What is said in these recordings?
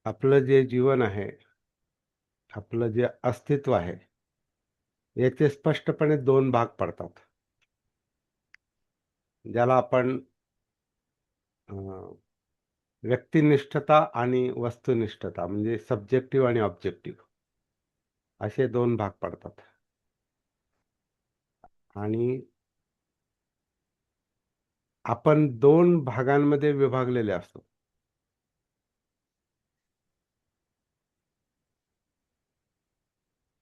आपलं जे जीवन आहे, आपलं जे अस्तित्व आहे, याचे स्पष्टपणे दोन भाग पडतात. ज्याला आपण अ, व्यक्तिनिष्ठता आणि वस्तुनिष्ठता म्हणजे सब्जेक्टिव्ह आणि ऑब्जेक्टिव्ह असे दोन भाग पडतात. आणि आपण दोन भागांमध्ये विभागलेले असतो.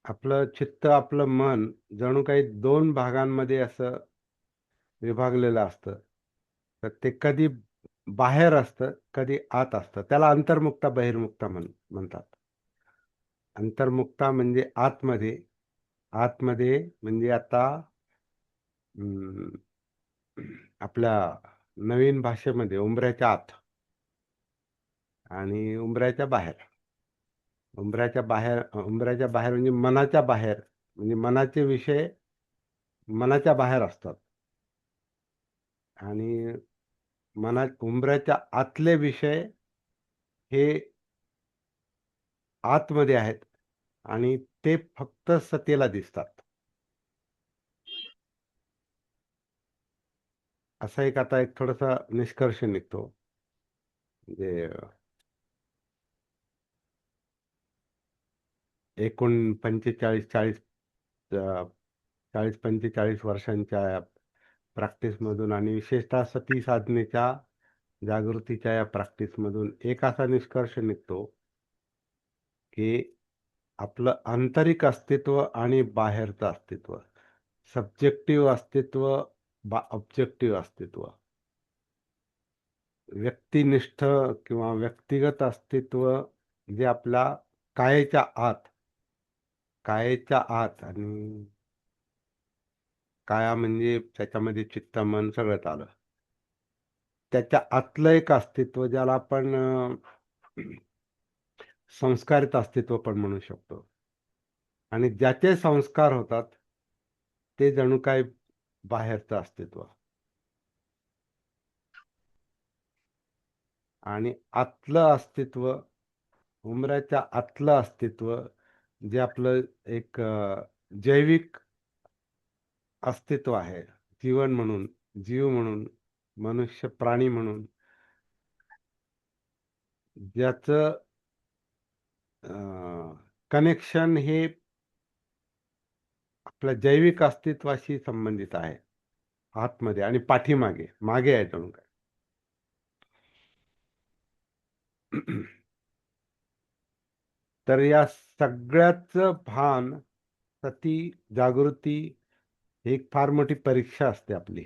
आपलं चित्त, आपलं मन जणू काही दोन भागांमध्ये असं विभागलेलं असतं. तर ते कधी बाहेर असतं, कधी आत असतं. त्याला अंतर्मुक्ता, बहिर्मुक्ता म्हणतात. अंतर्मुक्ता म्हणजे आतमध्ये. आतमध्ये म्हणजे आता अं, आपल्या नवीन भाषेमध्ये उंबऱ्याच्या आत आणि उंबऱ्याच्या बाहेर. उंबऱ्याच्या बाहेर म्हणजे मनाच्या बाहेर. म्हणजे मनाचे विषय मनाच्या बाहेर असतात आणि उंबऱ्याच्या आतले विषय हे आतमध्ये आहेत आणि ते फक्त सतीला दिसतात. असा एक आता एक थोडासा निष्कर्ष निघतो. म्हणजे एकूण 45-45 वर्षांच्या प्रॅक्टिसमधून आणि विशेषतः सती साधनेच्या जागृतीच्या या प्रॅक्टिसमधून एक असा निष्कर्ष निघतो की आपलं आंतरिक अस्तित्व आणि बाहेरचं अस्तित्व, सब्जेक्टिव्ह अस्तित्व, ऑब्जेक्टिव्ह अस्तित्व, व्यक्तिनिष्ठ किंवा व्यक्तिगत अस्तित्व जे आपल्या कायेच्या आत कायेच्या आत आणि काया म्हणजे त्याच्यामध्ये चित्त, मन सगळंच आलं. त्याच्या आतलं एक अस्तित्व ज्याला आपण संस्कारित अस्तित्व पण म्हणू शकतो. आणि ज्याचे संस्कार होतात ते जणू काय बाहेरचं अस्तित्व. आणि आतलं अस्तित्व, उंबऱ्याच्या आतलं अस्तित्व जे आपलं एक जैविक अस्तित्व आहे, जीवन म्हणून, जीव म्हणून, मनुष्य प्राणी म्हणून, ज्याचं कनेक्शन हे आपल्या जैविक अस्तित्वाशी संबंधित आहे. आतमध्ये आणि पाठीमागे, मागे आहे जणू काय. तर या सगळ्याचं भान, सती, जागृती ही एक फार मोठी परीक्षा असते आपली.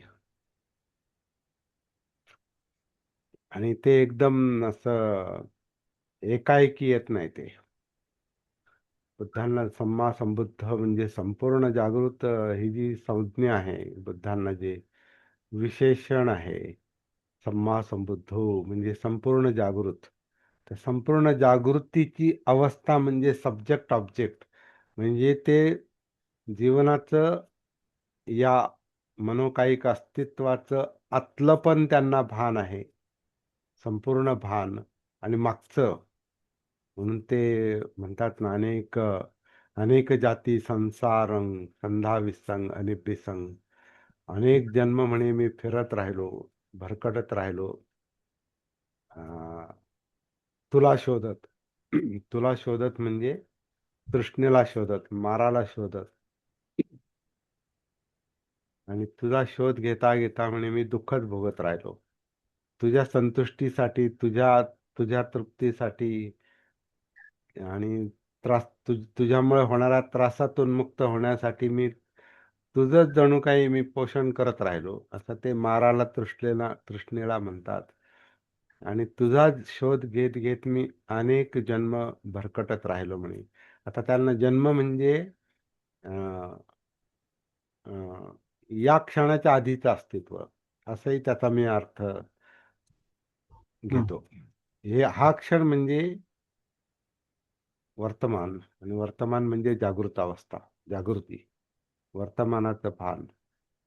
आणि ते एकदम असं एकाएकी येत नाही ते. बुद्धांना सम्मा संबुद्ध म्हणजे संपूर्ण जागृत ही जी संज्ञा आहे, बुद्धांना जे विशेषण आहे, सम्मा संबुद्धो म्हणजे संपूर्ण जागृत. तर संपूर्ण जागृतीची अवस्था म्हणजे सब्जेक्ट ऑब्जेक्ट म्हणजे ते जीवनाचं या मनोकायिक अस्तित्वाचं आतलं पण त्यांना भान आहे, संपूर्ण भान. आणि मागचं म्हणून ते म्हणतात ना, अनेक जाती संसारं संधा विसंग अनिबिसंग. अनेक जन्म म्हणे मी फिरत राहिलो, भरकटत राहिलो, अं, तुला शोधत. तुला शोधत म्हणजे तृष्णेला शोधत, माराला शोधत. आणि तुझा शोध घेता घेता म्हणे मी दुःखच भोगत राहिलो. तुझ्या संतुष्टीसाठी, तुझ्या तृप्तीसाठी आणि तुझ्यामुळे होणाऱ्या त्रासातून मुक्त होण्यासाठी मी तुझंच जणू काही मी पोषण करत राहिलो, असं ते माराला तृष्णेला म्हणतात. आणि तुझा शोध घेत घेत मी अनेक जन्म भरकटत राहिलो म्हणे. आता त्यांना जन्म म्हणजे अं, अं, या क्षणाच्या आधीचं अस्तित्व, असंही त्याचा मी अर्थ हं. घेतो. हा क्षण म्हणजे वर्तमान आणि वर्तमान म्हणजे जागृत अवस्था, जागृती, वर्तमानाचं भान.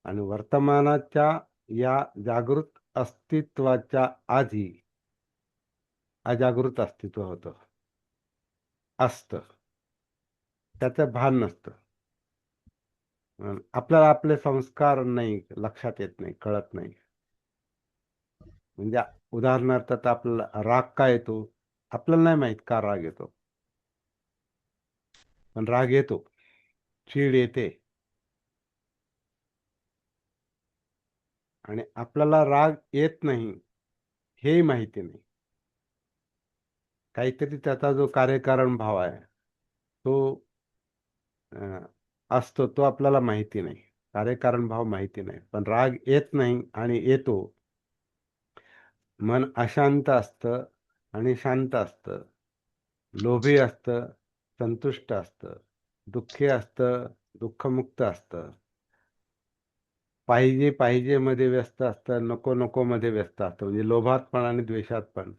आणि वर्तमानाच्या या जागृत अस्तित्वाच्या आधी अजागृत अस्तित्व होतं. असतं, त्याचं भान नसतं. आपल्याला आपले संस्कार नाही लक्षात येत नाही, कळत नाही. म्हणजे उदाहरणार्थ आता आपल्याला राग का येतो? आपल्याला नाही माहित का राग येतो, पण राग येतो, चीड येते. आणि आपल्याला राग येत नाही हेही माहिती नाही. काहीतरी त्याचा जो कार्यकारण भाव आहे तो अं, असतो, तो आपल्याला माहिती नाही. कार्यकारण भाव माहिती नाही, पण राग येत नाही आणि येतो. मन अशांत असतं आणि शांत असतं. लोभी असतं, संतुष्ट असतं. दुःखी असतं, दुःखमुक्त असतं. पाहिजे पाहिजे मध्ये व्यस्त असतं, नको नको मध्ये व्यस्त असतं. म्हणजे लोभात पण आणि द्वेषात पण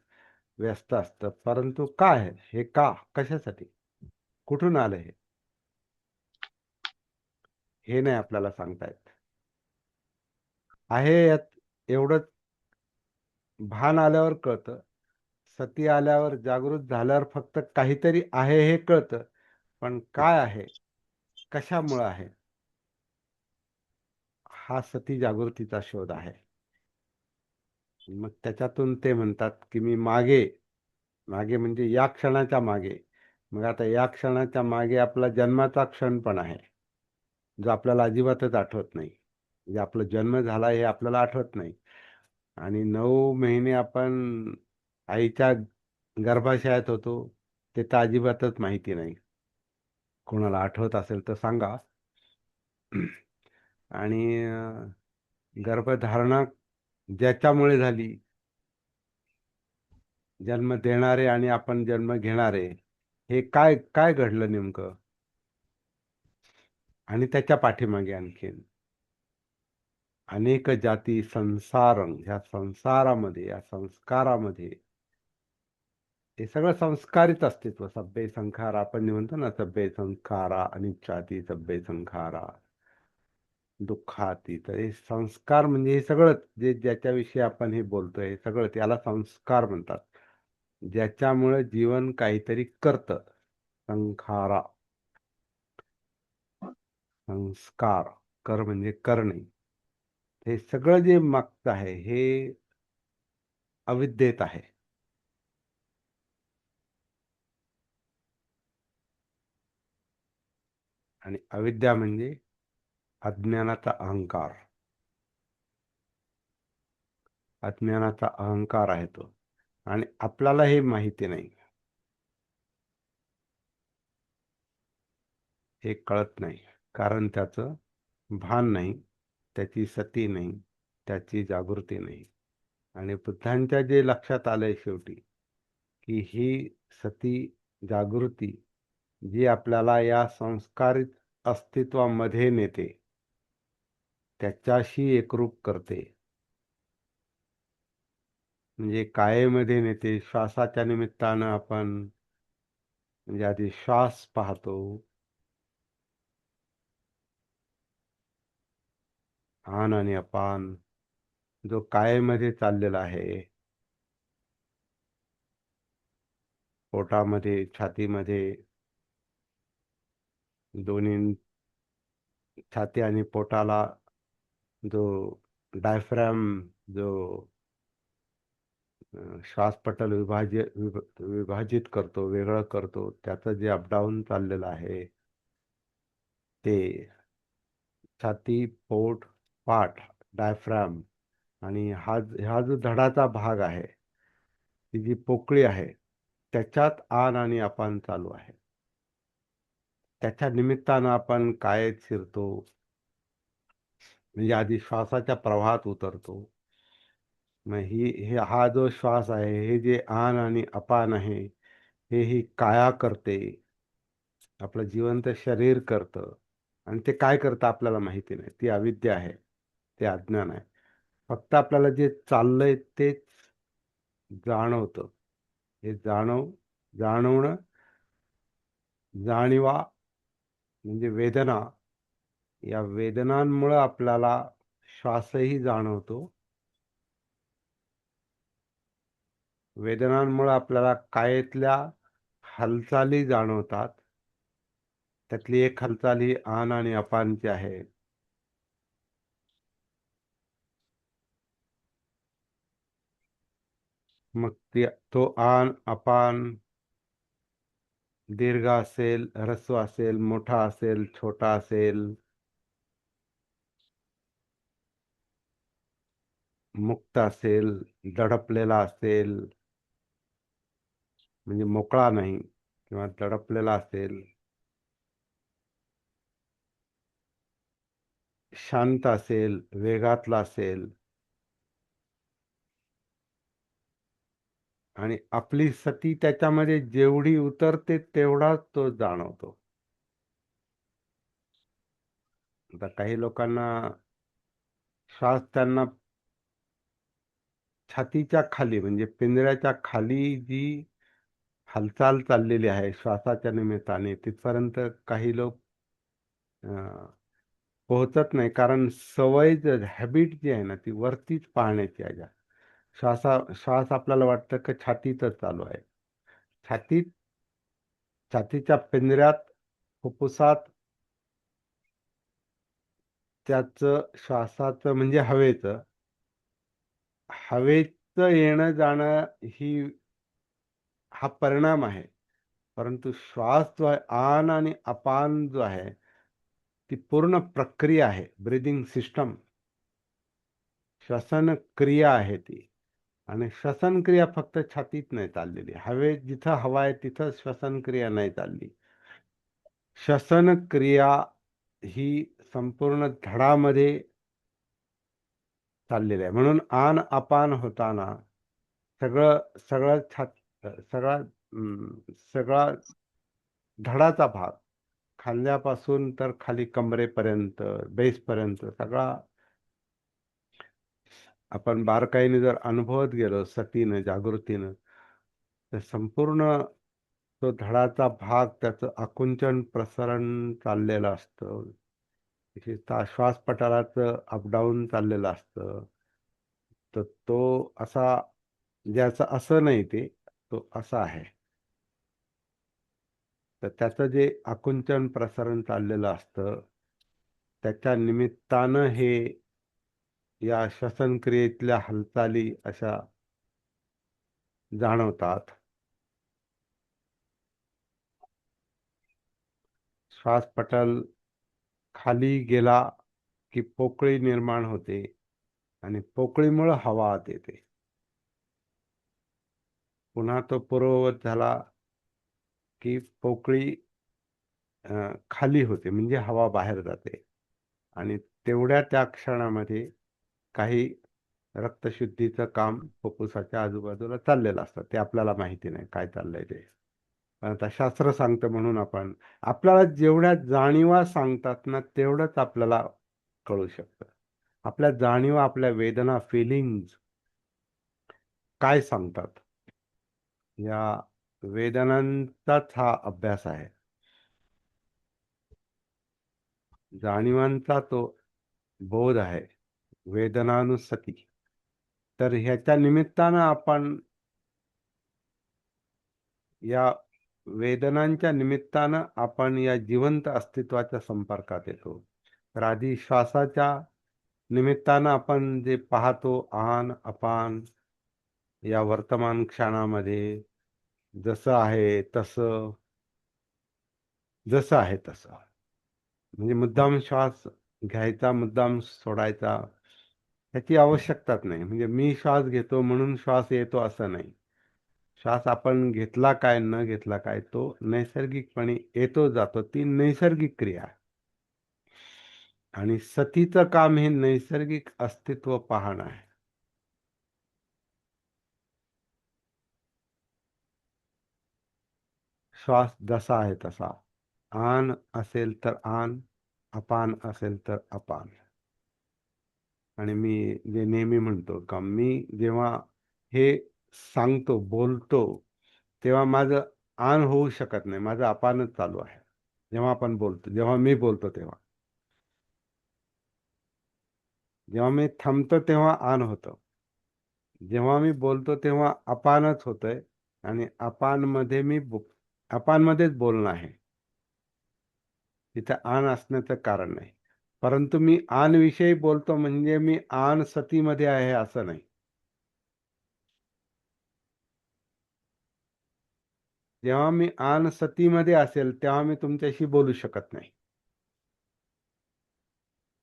व्यस्त असतं. परंतु काय आहे हे? का? कशासाठी? कुठून आलं हे? हे नाही आपल्याला सांगता येत. आहे यात एवढंच भान आल्यावर कळतं. सती आल्यावर, जागृत झाल्यावर फक्त काहीतरी आहे हे कळतं. पण काय आहे, कशामुळं आहे, हा सती जागृतीचा शोध आहे. मग त्याच्यातून ते म्हणतात की मी मागे, मागे म्हणजे या क्षणाच्या मागे. मग आता या क्षणाच्या मागे आपला जन्माचा क्षण पण आहे, जो आपल्याला अजिबातच आठवत नाही. म्हणजे आपला जन्म झाला हे आपल्याला आठवत नाही. आणि 9 महिने आपण आईच्या गर्भाशयात होतो, ते तर अजिबातच माहिती नाही. कोणाला आठवत असेल तर सांगा. आणि गर्भधारणा ज्याच्यामुळे झाली, जन्म देणारे आणि आपण जन्म घेणारे, हे काय काय घडलं नेमकं? आणि त्याच्या पाठीमागे आणखीन अनेक जाती संसार, ह्या संसारामध्ये, या संस्कारामध्ये, हे सगळं संस्कारित अस्तित्व. सभ्य संखारा आपण म्हणतो ना, सभ्य संखारा अनिच्छाती सभ्य संखारा दुःखाती. तर हे संस्कार म्हणजे हे सगळं जे ज्याच्याविषयी आपण हे बोलतोय, हे सगळं त्याला संस्कार म्हणतात. ज्याच्यामुळे जीवन काहीतरी करतं. संखारा, संस्कार, कर म्हणजे करणे. हे सगळं जे मागतं आहे हे अविद्येत आहे. आणि अविद्या म्हणजे अज्ञानाचा अहंकार. अज्ञानाचा अहंकार आहे तो. आणि आपल्याला हे माहिती नाही, हे कळत नाही. कारण त्याचं भान नाही, त्याची सती नाही, त्याची जागृती नाही. आणि बुद्धांच्या जे लक्षात आलंय शेवटी, की ही सती जागृती जी आपल्याला या संस्कारित अस्तित्वामध्ये नेते, त्याच्याशी एकरूप करते. म्हणजे कायेमध्ये नेते. श्वासाच्या निमित्तानं आपण म्हणजे आधी श्वास पाहतो, आन आणि अपान, जो कायेमध्ये चाललेला आहे, पोटामध्ये, छातीमध्ये, दोन्ही छाती आणि पोटाला जो डायफ्रॅम, जो श्वासपटल विभाजित करतो, वेगळं करतो, त्याचं जे अपडाऊन चाललेलं आहे ते छाती, पोट, पाठ, डायफ्रॅम, आणि हा जो धडाचा भाग आहे, ती जी पोकळी आहे, त्याच्यात आन आणि अपान चालू आहे. त्याच्या निमित्तानं आपण कायेत शिरतो. म्हणजे आधी श्वासाच्या प्रवाहात उतरतो. मग हा जो श्वास आहे, हे जे आन आणि अपान आहे, हे ही काया करते. आपलं जिवंत शरीर करतं. आणि ते काय करतं आपल्याला माहिती नाही. ती अविद्या आहे, ते अज्ञान आहे. फक्त आपल्याला जे चाललंय तेच जाणवतं. हे जाणवणं, जाणीवा म्हणजे वेदना. या वेदनांमुळं आपल्याला श्वासही जाणवतो. वेदनांमुळं आपल्याला कायेतल्या हालचाली जाणवतात. त्यातली एक हालचाल ही आन आणि अपानची आहे. मग तो आन अपान दीर्घ असेल, ह्रस्व असेल, मोठा असेल, छोटा असेल, मुक्त असेल, दडपलेला असेल, म्हणजे मोकळा नाही किंवा दडपलेला असेल, शांत असेल, वेगातला असेल, आणि आपली सती त्याच्यामध्ये जेवढी उतरते तेवढाच तो जाणवतो. आता काही लोकांना श्वास त्यांना छातीच्या खाली म्हणजे पिंजऱ्याच्या खाली जी हालचाल चाललेली आहे श्वासाच्या निमित्ताने तिथपर्यंत काही लोक पोहोचत नाही, कारण सवय हॅबिट जी आहे ना ती वरतीच पाहण्याची आहे. श्वास आपल्याला वाटतं की छातीतच चालू आहे. छातीत छातीच्या पिंजऱ्यात फुफ्फुसात त्याचं श्वासाचं म्हणजे हवेचं येणं जाणं हा परिणाम आहे. परंतु श्वास जो आहे आन आणि अपान जो आहे ती पूर्ण प्रक्रिया आहे. ब्रीदिंग सिस्टम श्वसन क्रिया आहे ती. आणि श्वसन क्रिया फक्त छातीत नाही चाललेली. जिथं हवा आहे तिथं श्वसन क्रिया नाही चालली. श्वसन क्रिया ही संपूर्ण धडामध्ये चाललेली आहे. म्हणून आन अपान होताना सगळं सगळं सगळा सगळा धडाचा भाग खांद्यापासून तर खाली कमरेपर्यंत बेसपर्यंत सगळा आपण बारकाईने जर अनुभवत गेलो सतीनं जागृतीनं तर संपूर्ण तो धडाचा भाग त्याचं आकुंचन प्रसरण चाललेलं असतं. विशेषतः श्वासपटलाचं अपडाऊन चाललेलं असतं. तर तो असा ज्याचं असं नाही ते तो असा आहे. तर त्याचं जे आकुंचन प्रसरण चाललेलं असतं त्याच्या निमित्तानं हे या श्वसनक्रियेतल्या हालचाली अशा जाणवतात. श्वासपटल खाली गेला की पोकळी निर्माण होते आणि पोकळीमुळे हवा आत येते. पुन्हा तो पूर्ववत झाला की पोकळी खाली होते म्हणजे हवा बाहेर जाते आणि तेवढ्या त्या क्षणामध्ये काही रक्तशुद्धीचं काम फुफ्फुसाच्या आजूबाजूला चाललेलं असतं. ते आपल्याला माहिती नाही काय चाललंय ते. पण आता शास्त्र सांगतं म्हणून आपल्याला जेवढ्या जाणीवा सांगतात ना तेवढंच आपल्याला कळू शकतं. आपल्या जाणीवा, आपल्या वेदना, फिलिंग्ज काय सांगतात, या वेदनांचाच हा अभ्यास आहे. जाणीवांचा तो बोध आहे, वेदनानुसती. तर ह्याच्या निमित्तानं आपण या वेदनांच्या निमित्तानं आपण या जिवंत अस्तित्वाच्या संपर्कात येतो. तर आधी श्वासाच्या निमित्तानं आपण जे पाहतो आन अपान या वर्तमान क्षणामध्ये जसं आहे तसं, जसं आहे तसं, म्हणजे मुद्दाम श्वास घ्यायचा मुद्दाम सोडायचा ह्याची आवश्यकताच नाही. म्हणजे मी श्वास घेतो म्हणून श्वास येतो असं नाही. श्वास आपण घेतला काय न घेतला काय तो नैसर्गिकपणे येतो जातो, ती नैसर्गिक क्रिया आहे. आणि सतीचं काम हे नैसर्गिक अस्तित्व पाहणं आहे. श्वास जसा आहे तसा, आन असेल तर आन, अपान असेल तर अपान. आणि मी जे नेहमी म्हणतो का मी जेव्हा हे सांगतो बोलतो तेव्हा माझं आन होऊ शकत नाही, माझं अपानच चालू आहे. जेव्हा मी बोलतो तेव्हा, जेव्हा मी थांबतो तेव्हा आन होतं, जेव्हा मी बोलतो तेव्हा अपानच होतंय आणि अपान मध्ये मी अपानमध्येच बोलणं आहे. तिथे आन असण्याचं कारण नाही. परंतु मी आन विषयी बोलतो म्हणजे मी आन सतीमध्ये आहे असं नाही. जेव्हा मी आन सतीमध्ये असेल तेव्हा मी तुमच्याशी बोलू शकत नाही.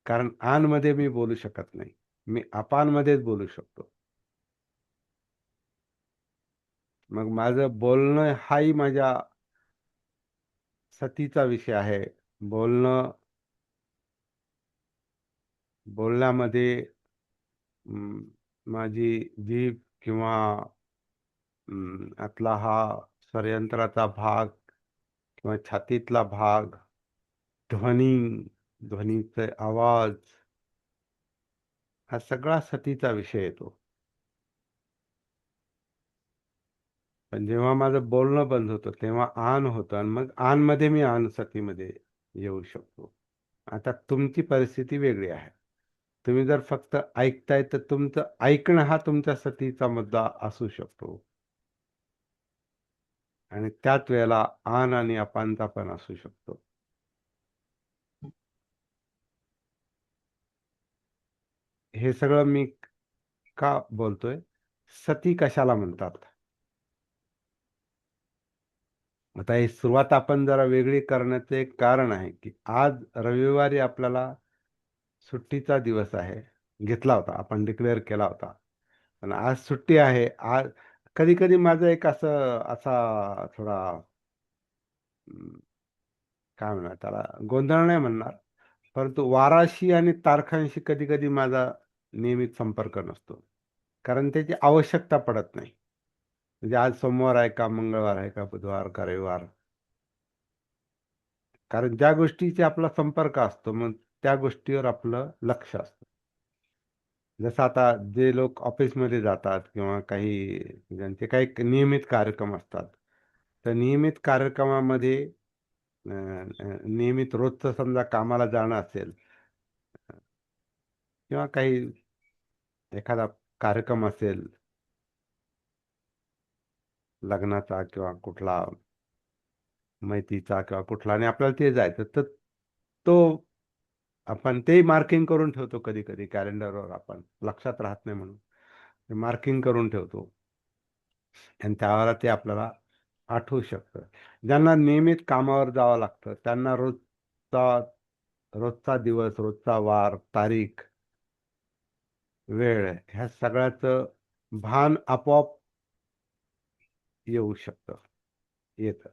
कारण आन मध्ये मी बोलू शकत नाही. मी अपानमध्येच बोलू शकतो. मग माझं बोलणं हाही माझ्या सतीचा विषय आहे. बोलणं बोलण्यामध्ये अं, माझी जीभ किंवा आतला हा षडयंत्राचा भाग किंवा छातीतला भाग, ध्वनी, ध्वनीचे आवाज, हा सगळा सतीचा विषय येतो. पण जेव्हा माझं बोलणं बंद होतं तेव्हा आन होतं आणि मग आनमध्ये मी आन सतीमध्ये येऊ शकतो. आता तुमची परिस्थिती वेगळी आहे. तुम्ही जर फक्त ऐकताय तर तुमचं ऐकणं हा तुमच्या सतीचा मुद्दा असू शकतो आणि त्याच वेळेला आन आणि अपानचा पण असू शकतो. हे सगळं मी का बोलतोय? सती कशाला म्हणतात? आता ही सुरुवात आपण जरा वेगळी करण्याचं एक कारण आहे, की आज रविवारी आपल्याला सुट्टीचा दिवस आहे. घेतला होता, आपण डिक्लेअर केला होता. पण आज सुट्टी आहे. आज कधी-कधी माझं एक असं असा थोडा अं, काय म्हणूयात त्याला, गोंधळ नाही म्हणणार, परंतु वाराशी आणि तारखांशी कधी-कधी माझा नियमित संपर्क नसतो. कारण त्याची आवश्यकता पडत नाही. म्हणजे आज सोमवार आहे का, मंगळवार आहे का, बुधवार का रविवार. कारण ज्या गोष्टीची आपला संपर्क असतो, मग त्या गोष्टीवर आपलं लक्ष असतं. जसं आता जे लोक ऑफिसमध्ये जातात किंवा काही ज्यांचे काही नियमित कार्यक्रम असतात, तर नियमित कार्यक्रमामध्ये नियमित रोजचं समजा कामाला जाणं असेल किंवा काही एखादा कार्यक्रम असेल लग्नाचा किंवा कुठला मैतीचा किंवा कुठला आणि आपल्याला ते जायचं, तर तो आपण ते मार्किंग करून ठेवतो कधी-कधी कॅलेंडरवर आपण. लक्षात राहत नाही म्हणून. ते मार्किंग करून ठेवतो आणि त्यावेळेला ते आपल्याला आठवू शकतं. ज्यांना नियमित कामावर जावं लागतं, त्यांना रोजचा रोजचा दिवस, रोजचा वार, तारीख, वेळ ह्या सगळ्याचं भान आपोआप येऊ शकतं, येतं.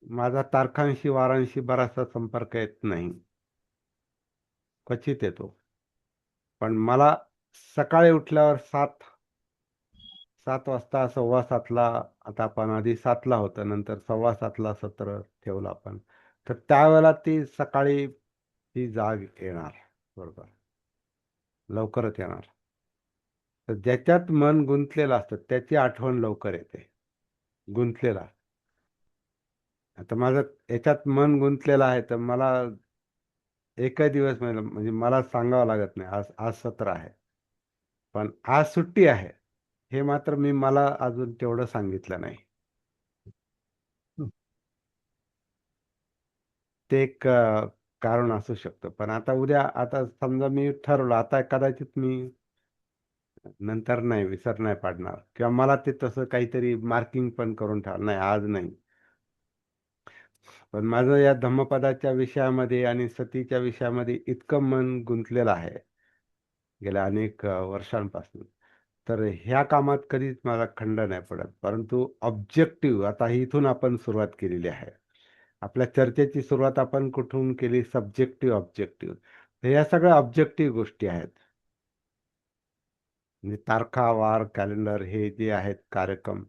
माझा तारखांशी, वारांशी बराचसा संपर्क येत नाही. क्वचित येतो. पण मला सकाळी उठल्यावर 7 वाजता 7:15ला आता आपण आधी 7ला होतं, नंतर 7:15ला सत्र ठेवलं आपण. तर त्यावेळेला ती सकाळी ती जाग येणार. बरोबर. लवकरच येणार. तर ज्याच्यात मन गुंतलेलं असतं त्याची आठवण लवकर येते. गुंतलेला. आता माझं याच्यात मन गुंतलेलं आहे, तर मला एकही दिवस म्हणजे मला सांगावं लागत नाही, आज आज सत्र आहे. पण आज सुट्टी आहे. हे मात्र मी मला अजून तेवढं सांगितलं नाही. हं. ते एक कारण असू शकतं. पण आता उद्या आता समजा मी ठरवलं, आता कदाचित मी नंतर नाही, विसर नाही पाडणार किंवा मला ते तसं काहीतरी मार्किंग पण करून ठेवा नाही, आज नाही. पण माझं या धम्मपदाच्या विषयामध्ये आणि सतीच्या विषयामध्ये इतकं मन गुंतलेलं आहे, गेल्या अनेक वर्षांपासून. तर ह्या कामात कधीच मला खंड नाही पडत. परंतु ऑब्जेक्टिव्ह आता इथून आपण सुरुवात केलेली आहे. आपल्या चर्चेची सुरुवात आपण कुठून केली? Subjective, objective. तर या सगळ्या ऑब्जेक्टिव्ह गोष्टी आहेत. म्हणजे तारखा, वार, कॅलेंडर हे जे आहेत कार्यक्रम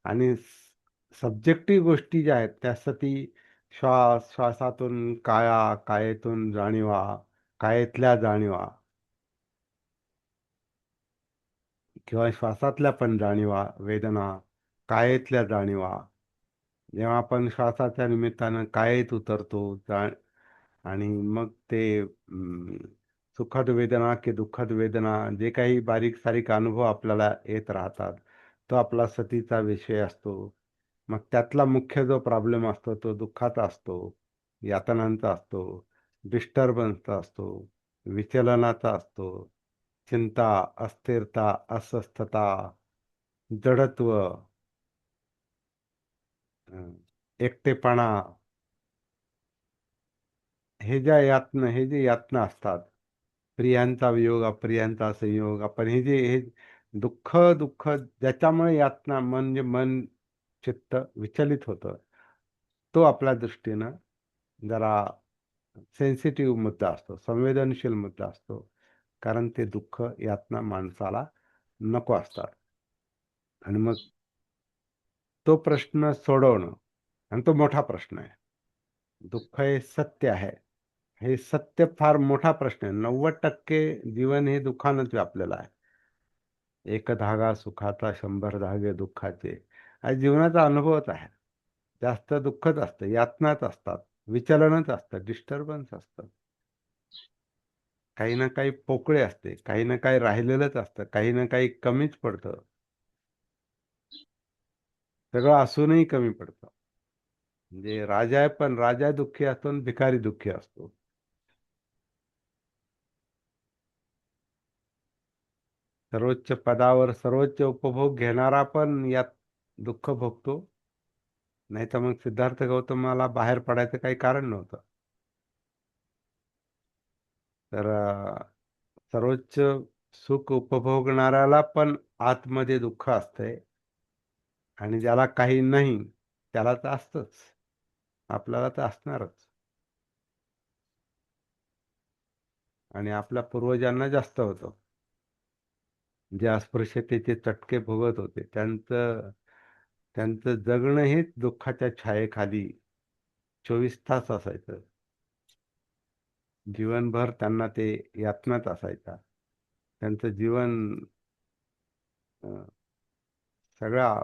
आणि सब्जेक्टिव्ह गोष्टी ज्या आहेत त्यासाठी श्वास, श्वासातून काया, कायेतून जाणिवा, कायेतल्या जाणिवा किंवा श्वासातल्या पण जाणिवा, वेदना, कायेतल्या जाणिवा. जेव्हा आपण श्वासाच्या निमित्तानं कायेत उतरतो आणि मग ते सुखद वेदना की दुःखद वेदना जे काही बारीक-सारीक अनुभव आपल्याला येत राहतात. तो आपला सतीचा विषय असतो. मग त्यातला मुख्य जो प्रॉब्लेम असतो तो दुःखाचा असतो, यातनांचा असतो, डिस्टर्बन्सचा असतो, विचलनाचा असतो, चिंता, अस्थिरता, अस्वस्थता, जडत्व, अं, एकटेपणा, हे जे यातना असतात, प्रियांचा वियोग, अप्रियांचा संयोग, आपण हे दुःख दुःख ज्याच्यामुळे यातना म्हणजे मन चित्त विचलित होतं, तो आपल्या दृष्टीनं जरा सेन्सिटिव्ह मुद्दा असतो, संवेदनशील मुद्दा असतो. कारण ते दुःख यातना माणसाला नको असतात. आणि मग तो प्रश्न सोडवणं, आणि तो मोठा प्रश्न आहे. दुःख हे सत्य आहे, हे सत्य फार मोठा प्रश्न आहे. 90% जीवन हे दुःखानंच व्यापलेलं आहे. एक धागा सुखाचा, 100 धागे दुःखाचे. हा जीवनाचा अनुभवच आहे. जास्त दुःखच असतं, यातनाच असतात, विचलनच असतं, डिस्टर्बन्स असतं. काही ना काही पोकळे असते, काही ना काही राहिलेलंच असतं, काही ना काही कमीच पडतं. सगळं असूनही कमी पडतं. म्हणजे राजा आहे, पण राजा दुःखी असतो आणि भिकारी दुःखी असतो. सर्वोच्च पदावर सर्वोच्च उपभोग घेणारा पण यात दुःख भोगतो. नाही तर मग सिद्धार्थ गौतमाला बाहेर पडायचं काही कारण नव्हतं. तर सर्वोच्च सुख उपभोगणाऱ्याला पण आतमध्ये दुःख असतंय, आणि ज्याला काही नाही त्याला तर असतंच, आपल्याला तर असणारच. आणि आपल्या पूर्वजांना जास्त होतं. जे अस्पृश्यतेचे चटके भोगत होते, त्यांचं त्यांचं जगणं हेच दुःखाच्या छायेखाली 24 तास असायचं. जीवनभर त्यांना ते यातनाच असायचा. त्यांचं जीवन अं, सगळ्या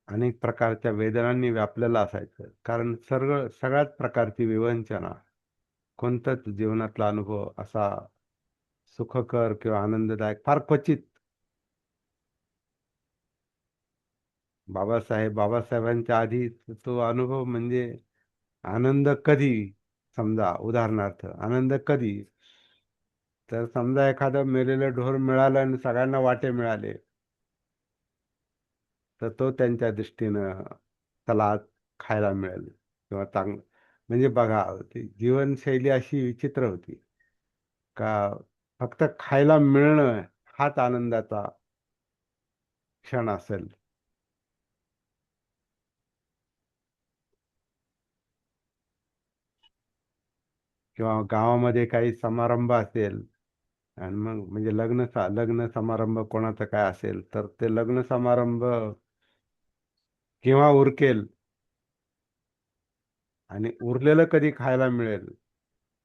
अनेक प्रकारच्या वेदनांनी व्यापलेलं असायचं. कारण सगळ्याच प्रकारची विवंचना, कोणताच जीवनातला अनुभव असा सुखकर किंवा आनंददायक फार क्वचित. बाबासाहेबांच्या आधी तो अनुभव म्हणजे आनंद कधी, समजा उदाहरणार्थ आनंद कधी, तर समजा एखादं मेलेलं ढोर मिळालं आणि सगळ्यांना वाटे मिळाले, तर तो त्यांच्या दृष्टीनं त्याला आज खायला मिळेल किंवा चांगलं. म्हणजे बघा, ती जीवनशैली अशी विचित्र होती का फक्त खायला मिळणं हाच आनंदाचा क्षण असेल. किंवा गावामध्ये काही समारंभ असेल, आणि मग म्हणजे लग्न समारंभ कोणाचं काय असेल, तर ते लग्न समारंभ केव्हा उरकेल आणि उरलेलं कधी खायला मिळेल,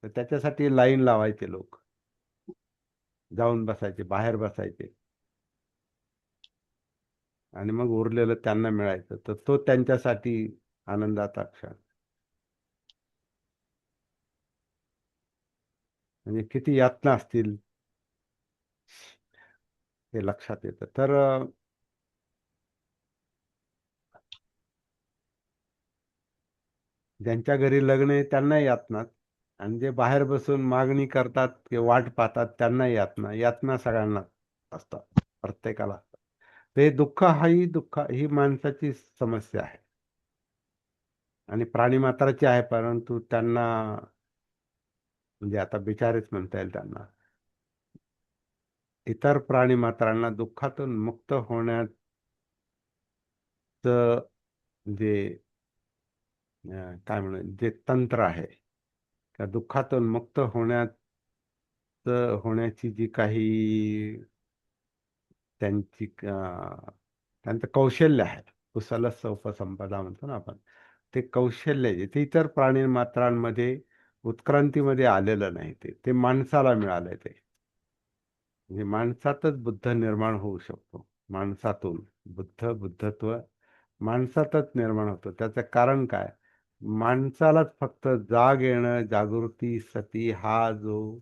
तर त्याच्यासाठी लाईन लावायचे लोक, जाऊन बसायचे, बाहेर बसायचे, आणि मग उरलेलं त्यांना मिळायचं, तर तो त्यांच्यासाठी आनंदाचा क्षण. म्हणजे किती यातना असतील हे लक्षात येतं. तर ज्यांच्या घरी लग्न आहे त्यांना यातनाच, आणि जे बाहेर बसून मागणी करतात किंवा वाट पाहतात त्यांना यातना, यातना सगळ्यांना असतात, प्रत्येकाला असतात. ते दुःख, ही माणसाची समस्या आहे, आणि प्राणी मात्राची आहे, परंतु त्यांना म्हणजे आता बिचारेच म्हणता येईल त्यांना. इतर प्राणी मात्रांना दुःखातून मुक्त होण्याचं जे काय म्हणू, जे तंत्र आहे, त्या दुःखातून मुक्त होण्याची जी काही त्यांचं कौशल्य आहे, कुशलस्य उपसंपदा म्हणतो ना आपण, ते कौशल्य ते इतर प्राणी मात्रांमध्ये उत्क्रांतीमध्ये आलेलं नाही. ते माणसाला मिळालंय. ते म्हणजे माणसातच बुद्ध निर्माण होऊ शकतो. माणसातून बुद्धत्व माणसातच निर्माण होतं. त्याचं कारण काय? माणसालाच फक्त जाग येणं, जागृती, सती हा जो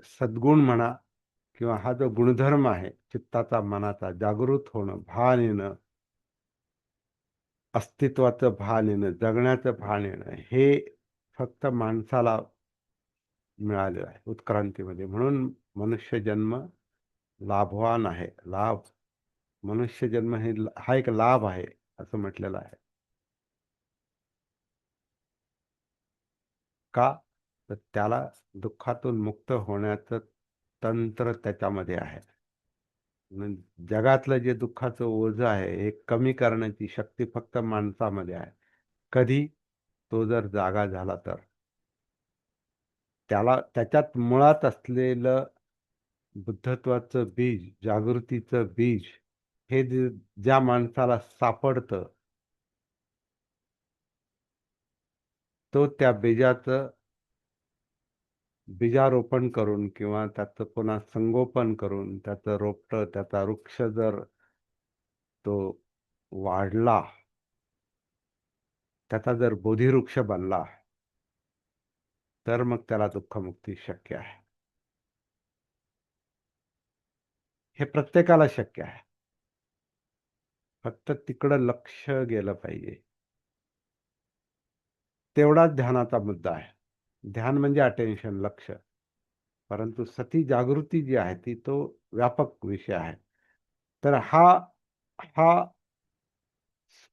सद्गुण म्हणा किंवा हा जो गुणधर्म आहे चित्ताचा, मनाचा जागृत होणं, भान येणं, अस्तित्वाचं भान येणं, जगण्याचं भान येणं, हे फक्त माणसाला मिळालेलं आहे उत्क्रांतीमध्ये. म्हणून मनुष्य जन्म लाभवान आहे. मनुष्य जन्म हा एक लाभ आहे असं म्हटलेलं आहे. का? तर त्याला दुःखातून मुक्त होण्याचं तंत्र त्याच्यामध्ये आहे. जगातलं जे दुःखाचं ओझं आहे हे कमी करण्याची शक्ती फक्त माणसामध्ये आहे. कधी? तो जर जागा झाला तर. त्याला त्याच्यात मुळात असलेलं बुद्धत्वाचं बीज, जागृतीचं बीज, हे ज्या माणसाला सापडतं, तो त्या बीजाचं बीजारोपण करून किंवा त्याचं पुन्हा संगोपन करून त्याचं रोपटं, त्याचा वृक्ष जर तो वाढला, त्याचा जर बोधिवृक्ष बनला, तर मग त्याला दुःखमुक्ती शक्य आहे. हे प्रत्येकाला शक्य आहे. फक्त तिकडं लक्ष गेलं पाहिजे. तेवढाच ध्यानाचा मुद्दा आहे. ध्यान म्हणजे अटेन्शन, लक्ष. परंतु सती जागृती जी आहे ती तो व्यापक विषय आहे. तर हा हा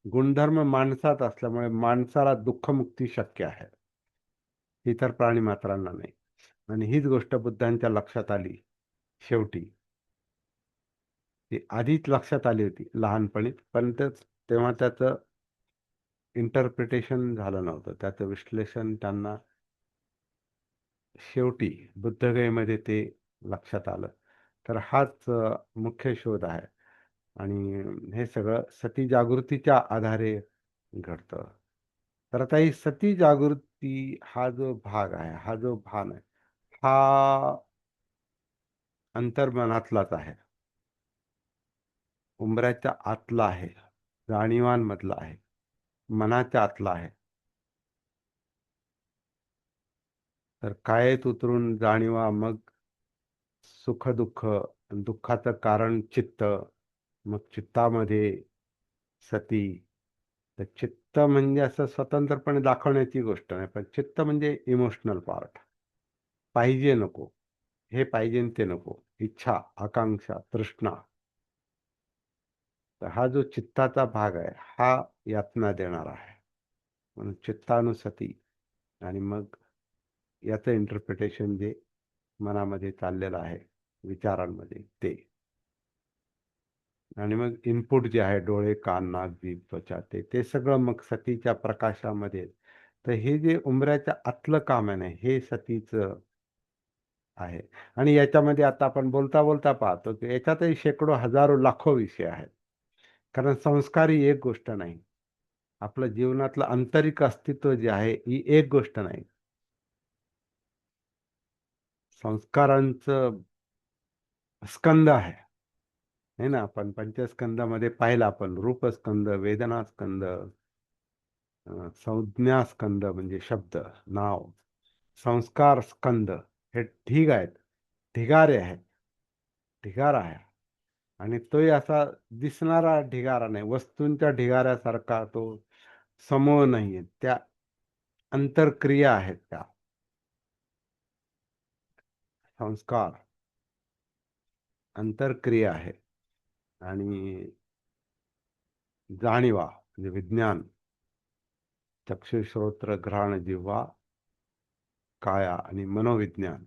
गुणधर्म माणसात असल्यामुळे माणसाला दुःखमुक्ती शक्य आहे, इतर प्राणी मात्रांना नाही. आणि हीच गोष्ट बुद्धांच्या लक्षात आली शेवटी. ती आधीच लक्षात आली होती लहानपणी, पण तेव्हा त्याचं इंटरप्रिटेशन झालं नव्हतं, त्याचं विश्लेषण त्यांना शेवटी बुद्धगयेमध्ये ते लक्षात आलं. तर हाच मुख्य शोध आहे. आणि हे सगळं सती जागृतीच्या आधारे घडतं. तर आता ही सती जागृती हा जो भाग आहे, हा जो भान आहे, हा अंतर्मनातलाच आहे, उंबऱ्याच्या आतला आहे, जाणीवांमधला आहे, मनाच्या आतला आहे. तर कायेत उतरून जाणीवा, मग सुख दुःख, दुःखाचं कारण चित्त, मग चित्तामध्ये सती. तर चित्त म्हणजे असं स्वतंत्रपणे दाखवण्याची गोष्ट नाही, पण चित्त म्हणजे इमोशनल पार्ट. पाहिजे नको, हे पाहिजे ते नको, इच्छा, आकांक्षा, तृष्णा. तर हा जो चित्ताचा भाग आहे हा यातना देणारा आहे. म्हणून चित्तानुसती. आणि मग याचं इंटरप्रिटेशन जे मनामध्ये चाललेलं आहे, विचारांमध्ये, ते. आणि मग इनपुट जे आहे, डोळे, कान, नाक, जीभ, त्वचा, ते सगळं मग सतीच्या प्रकाशामध्ये. तर हे जे उंबऱ्याच्या आतलं काम आहे ना, हे सतीचं आहे. आणि याच्यामध्ये आता आपण बोलता बोलता पाहतो की याच्यातही शेकडो, हजारो, लाखो विषय आहेत. कारण संस्कार ही एक गोष्ट नाही. आपलं जीवनातलं आंतरिक अस्तित्व जे आहे ही एक गोष्ट नाही. संस्कारांचं स्कंद आहे. है ना? आपण पंचस्कंदामध्ये पाहिलं, आपण रूपस्कंद, वेदनास्कंद, संज्ञास्कंद म्हणजे शब्द, नाव, संस्कार स्कंद, हे ढीग आहेत, ढिगारे आहेत, ढिगारा आहे. आणि तोही असा दिसणारा ढिगारा नाही, वस्तूंच्या ढिगाऱ्यासारखा तो समूह नाहीये. त्या अंतरक्रिया आहेत, त्या संस्कार अंतरक्रिया आहे. आणि जाणीवा म्हणजे विज्ञान, चक्षु, श्रोत्र, घ्राण, जिव्हा, काया आणि मनोविज्ञान,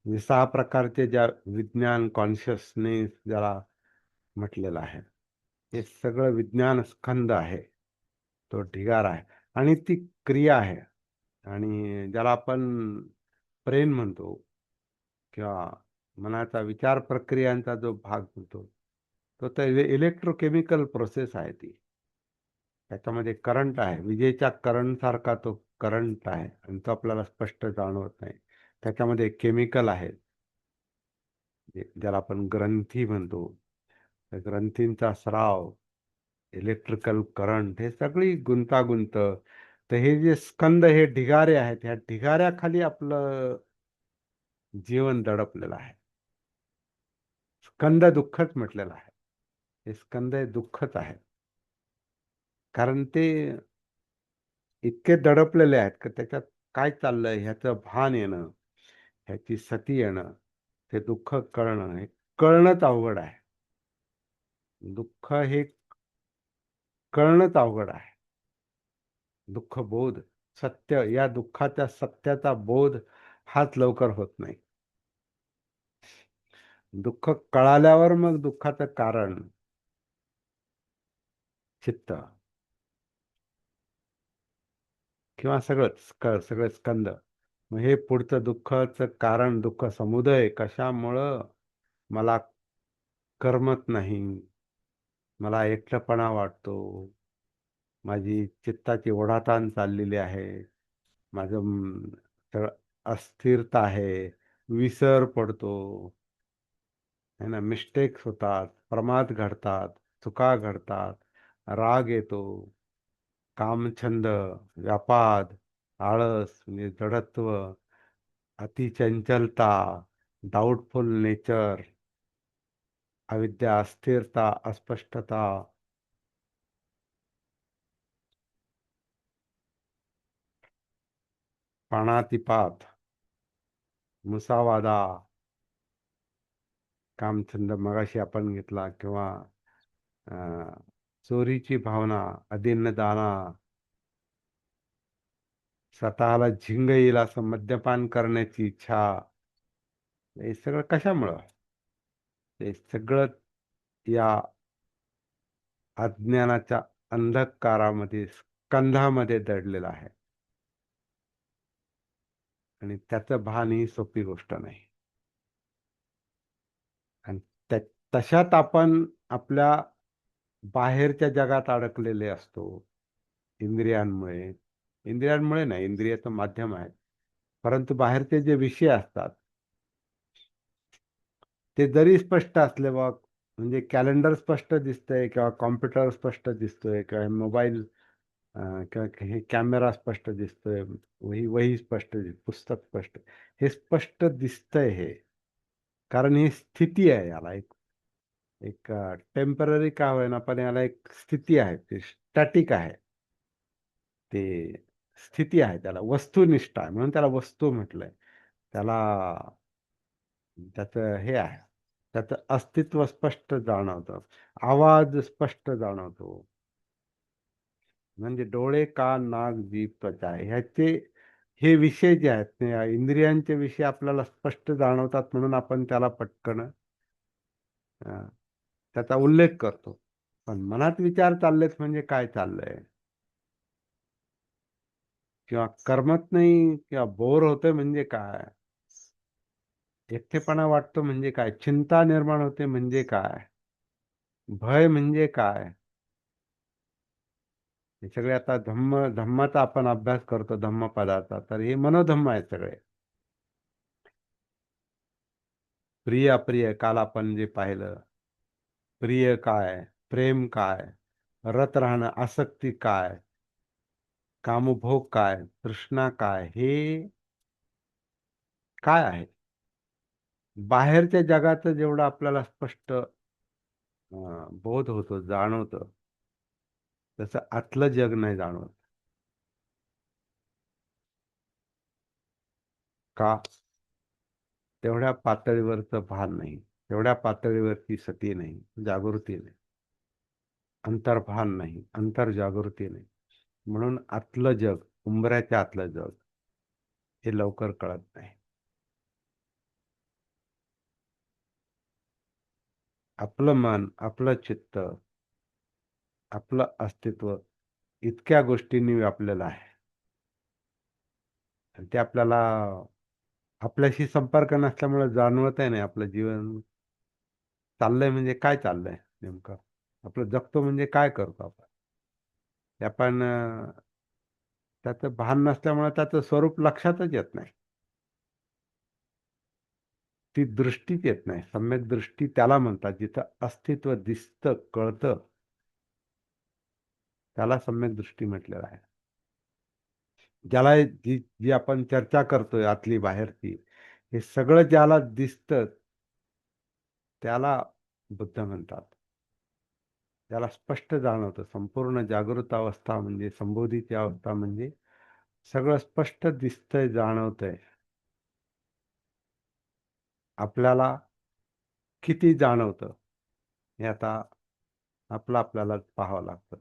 म्हणजे 6 प्रकारचे ज्या विज्ञान, कॉन्शियसनेस ज्याला म्हटलेलं आहे, हे सगळं विज्ञान स्कंद आहे, तो ढिगारा आहे. आणि ती क्रिया आहे. आणि ज्याला आपण ब्रेन म्हणतो किंवा मनाचा विचार प्रक्रियांचा जो भाग म्हणतो, तो तर इलेक्ट्रोकेमिकल प्रोसेस आहे ती. त्याच्यामध्ये करंट आहे, विजेच्या करंट सारखा तो करंट आहे, आणि तो आपल्याला स्पष्ट जाणवत नाही. त्याच्यामध्ये केमिकल आहे, ज्याला आपण ग्रंथी म्हणतो. त्या ग्रंथींचा स्राव, इलेक्ट्रिकल करंट, हे सगळी गुंतागुंत. तर हे जे स्कंद, हे ढिगारे आहेत, ह्या ढिगाऱ्याखाली आपलं जीवन दडपलेलं आहे. स्कंद दुःखच म्हटलेलं आहे. हे स्कंद हे दुःखच आहे. कारण ते इतके दडपलेले आहेत की त्याच्यात काय चाललंय ह्याचं भान येणं, ह्याची सती येणं, ते दुःख कळणं, हे कळणंच अवघड आहे. दुःख हे कळणंच अवघड आहे. दुःखबोध, सत्य, या दुःखाच्या सत्याचा बोध हाच लवकर होत नाही. दुःख कळाल्यावर मग दुःखाचं कारण चित्त किंवा सगळे स्कंद. मग हे पुढचं दुःखाचं कारण, दुःख समुदय कशामुळं मला करमत नाही, मला एकटेपणा वाटतो, माझी चित्ताची ओढाताण चाललेली आहे, माझं सगळं अस्थिरता आहे, विसर पडतो, है ना, मिस्टेक्स होतात, प्रमाद घडतात, चुका घडतात, राग येतो, कामछंद, व्यापाद, आळस म्हणजे जडत्व, अतिचंचलता, डाऊटफुल नेचर, अविद्या, अस्थिरता, अस्पष्टता, प्राणातिपात, मुसावादा, कामछंद मगाशी आपण घेतला, किंवा अं, चोरीची भावना, अदिन्नदाना, स्वतःला झिंग येईल असं मद्यपान करण्याची इच्छा, हे सगळं कशामुळं? हे सगळं या अज्ञानाच्या अंधकारामध्ये, स्कंधामध्ये दडलेलं आहे. आणि त्याचं भान ही सोपी गोष्ट नाही. आणि त्या तशात आपण आपल्या बाहेरच्या जगात अडकलेले असतो, इंद्रियांमुळे. इंद्रियांमुळे नाही, इंद्रियाचं माध्यम आहे. परंतु बाहेरचे जे विषय असतात ते जरी स्पष्ट असले, बघ, म्हणजे कॅलेंडर स्पष्ट दिसतंय, किंवा कॉम्प्युटर स्पष्ट दिसतोय, किंवा मोबाईल किंवा हे कॅमेरा स्पष्ट दिसतोय, वही वही स्पष्ट पुस्तक स्पष्ट, हे स्पष्ट दिसतंय हे. कारण ही स्थिती आहे, याला एक एक टेम्पररी का होईना, पण याला एक स्थिती आहे, ते स्टॅटिक आहे, ते स्थिती आहे, त्याला वस्तुनिष्ठ आहे, म्हणून त्याला वस्तू म्हटलंय. त्याला त्याचं हे आहे, त्याचं अस्तित्व स्पष्ट जाणवतं, आवाज स्पष्ट जाणवतो. म्हणजे डोळे, कान, नाक, जीभ, त्वचा, ह्याचे हे विषय जे आहेत ते इंद्रियांचे विषय आपल्याला स्पष्ट जाणवतात, म्हणून आपण त्याला पटकन त्याचा उल्लेख करतो. पण मनात विचार चाललेत म्हणजे काय चाललंय, किंवा करमत नाही, किंवा बोर होतंय म्हणजे काय, एकटेपणा वाटतो म्हणजे काय, चिंता निर्माण होते म्हणजे काय, भय म्हणजे काय, हे सगळे आता धम्माचा आपण अभ्यास करतो, धम्मपदाचा, तर हे मनोधम्म आहे सगळे. प्रिय अप्रिय, काल आपण जे पाहिलं, प्रिय काय, प्रेम काय, रत राहणं, आसक्ती काय, कामभोग काय, तृष्णा काय, हे काय आहे? बाहेरच्या जगाचं जेवढं आपल्याला स्पष्ट बोध होतो, जाणवतं, तसं आतलं जग नाही जाणवत. का? तेवढ्या पातळीवरचं भान नाही, तेवढ्या पातळीवरची सती नाही, जागृती नाही, अंतर्भान नाही, अंतर्जागृती नाही. म्हणून आतलं जग, उंबऱ्याच्या आतलं जग, हे लवकर कळत नाही. आपलं मन, आपलं चित्त, आपलं अस्तित्व इतक्या गोष्टींनी व्यापलेलं आहे, आणि ते आपल्याला आपल्याशी संपर्क नसल्यामुळे जाणवतही नाही. आपलं जीवन चाललंय म्हणजे काय चाललंय नेमकं, आपलं जगतो म्हणजे काय करतो आपण, ते आपण त्याचं भान नसल्यामुळे त्याचं स्वरूप लक्षातच येत नाही. ती दृष्टीच येत नाही. सम्यक दृष्टी त्याला म्हणतात, जिथं अस्तित्व दिसतं, कळतं, त्याला सम्यक दृष्टी म्हटलेलं आहे. ज्याला जी जी आपण चर्चा करतोय, आतली बाहेरची, हे सगळं ज्याला दिसतं त्याला बुद्ध म्हणतात. त्याला स्पष्ट जाणवतं. संपूर्ण जागृत अवस्था म्हणजे संबोधीची अवस्था म्हणजे सगळं स्पष्ट दिसतंय, जाणवतंय. आपल्याला किती जाणवतं हे आता आपल्यालाच पाहावं लागतं.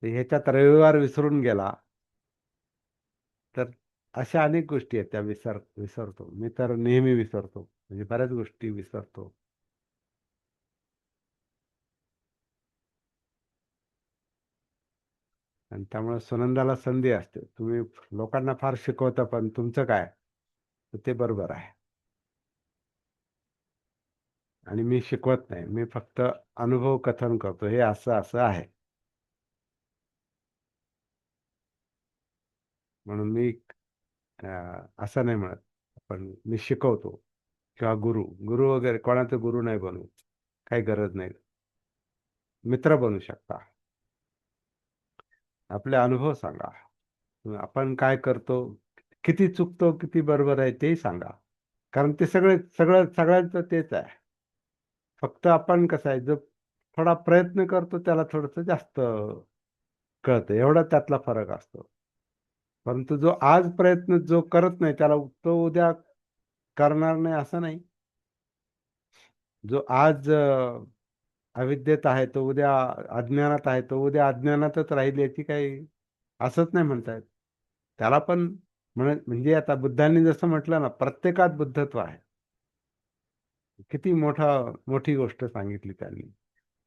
तर ह्याच्यात रविवार विसरून गेला तर अशा अनेक गोष्टी आहेत त्या विसरतो. मी तर नेहमी विसरतो. म्हणजे बऱ्याच गोष्टी विसरतो. आणि त्यामुळे सुनंदाला संधी असते. तुम्ही लोकांना फार शिकवता पण तुमचं काय? तर ते बरोबर आहे. आणि मी शिकवत नाही. मी फक्त अनुभव कथन करतो. हे असं असं आहे. म्हणून मी असं नाही म्हणत. पण मी शिकवतो. किंवा गुरु गुरु वगैरे कोणाचं गुरु नाही बनू. काही गरज नाही. मित्र बनू शकता. आपले अनुभव सांगा. आपण काय करतो, किती चुकतो, किती बरोबर आहे तेही सांगा. कारण ते सगळ्यांचं तेच आहे. फक्त आपण कसं आहे, जो थोडा प्रयत्न करतो त्याला थोडंसं जास्त कळतं. एवढा त्यातला फरक असतो. परंतु जो आज प्रयत्न जो करत नाही त्याला तो उद्या करणार नाही असं नाही. जो आज अविद्येत आहे तो उद्या अज्ञानात आहे तो उद्या अज्ञानातच राहील याची काही असंच नाही म्हणता येत. त्याला पण म्हणजे आता बुद्धांनी जसं म्हटलं ना, प्रत्येकात बुद्धत्व आहे. किती मोठी गोष्ट सांगितली त्यांनी.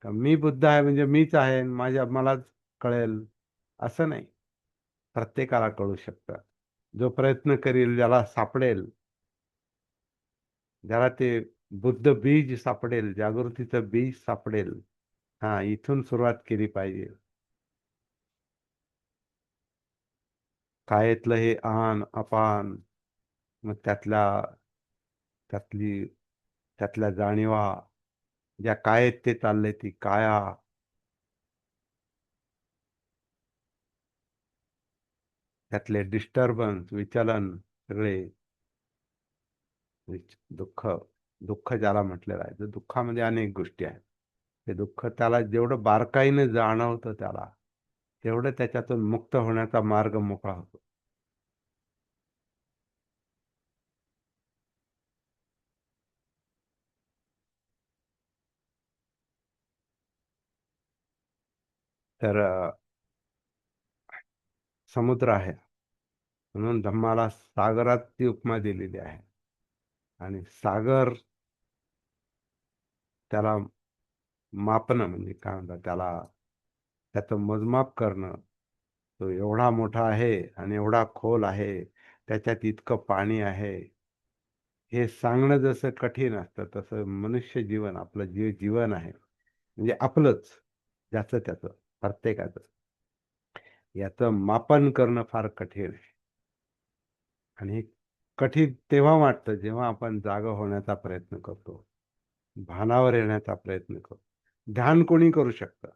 का मी बुद्ध आहे म्हणजे मीच आहे, मलाच कळेल असं नाही. प्रत्येकाला कळू शकतं. जो प्रयत्न करील, ज्याला सापडेल, ज्याला ते बुद्ध बीज सापडेल, जागृतीचं बीज सापडेल. हा, इथून सुरुवात केली पाहिजे. कायेतलं हे आन अपान, मग त्यातली त्यातल्या जाणीवा, ज्या कायेत ते चाललंय ती काया, त्यातले डिस्टर्बन्स, विचलन सगळे, दुःख दुःख ज्याला म्हटलेलं आहे. तर दुःखामध्ये अनेक गोष्टी आहेत. ते दुःख त्याला जेवढं बारकाईने जाणवतं त्याला, तेवढं त्याच्यातून मुक्त होण्याचा मार्ग मोकळा होतो. तर समुद्र आहे म्हणून धम्माला सागराची उपमा दिलेली आहे. आणि सागर त्याला मापणं म्हणजे काय म्हणतात त्याला, त्याचं मोजमाप करणं. तो एवढा मोठा आहे आणि एवढा खोल आहे, त्याच्यात इतकं पाणी आहे, हे सांगणं जसं कठीण असतं तसं मनुष्य जीवन, आपलं जीवन आहे म्हणजे आपलंच, ज्याचं त्याचं, प्रत्येकाचं, याचं मापन करणं फार कठीण आहे. आणि हे कठीण तेव्हा वाटतं जेव्हा आपण जागा होण्याचा प्रयत्न करतो, भानावर येण्याचा प्रयत्न करतो. ध्यान कोणी करू शकतं.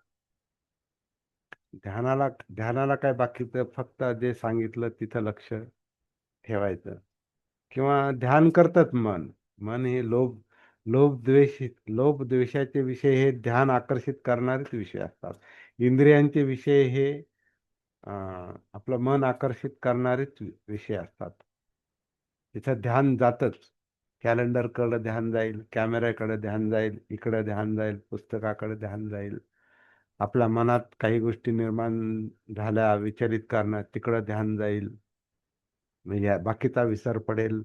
ध्यानाला काय बाकीचं फक्त जे सांगितलं तिथं लक्ष ठेवायचं. किंवा ध्यान करतात मन. मन हे लोभ द्वेषाचे विषय हे ध्यान आकर्षित करणारेच विषय असतात. इंद्रियांचे विषय हे आपलं मन आकर्षित करणारेच विषय असतात. तिथं ध्यान जातच. कॅलेंडरकडे ध्यान जाईल, कॅमेऱ्याकडे ध्यान जाईल, इकडे ध्यान जाईल, पुस्तकाकडे ध्यान जाईल. आपल्या मनात काही गोष्टी निर्माण झाल्या विचलित करणं, तिकडं ध्यान जाईल. म्हणजे बाकीचा विसर पडेल,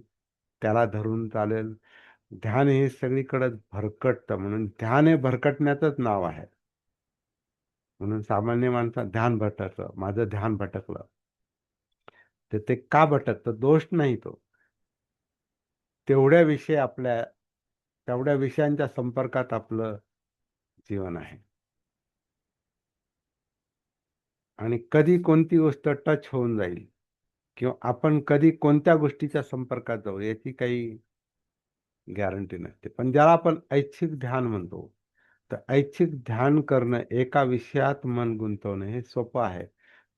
त्याला धरून चालेल. ध्यान हे सगळीकडे भरकटतं, म्हणून ध्यान हे भरकटण्याचंच नाव आहे. म्हणून सामान्य माणसात ध्यान भटकलं, माझं ध्यान भटकलं. तर ते का भटकतं? दोष नाही तो. तेवढ्या विषय आपल्या तेवढ्या विषयांच्या संपर्कात आपलं जीवन आहे. आणि कधी कोणती गोष्ट टच होऊन जाईल किंवा आपण कधी कोणत्या गोष्टीच्या संपर्कात जाऊ याची काही गॅरंटी नसते. पण ज्याला आपण ऐच्छिक ध्यान म्हणतो, तर ऐच्छिक ध्यान करणं, एका विषयात मन गुंतवणं हे सोपं आहे.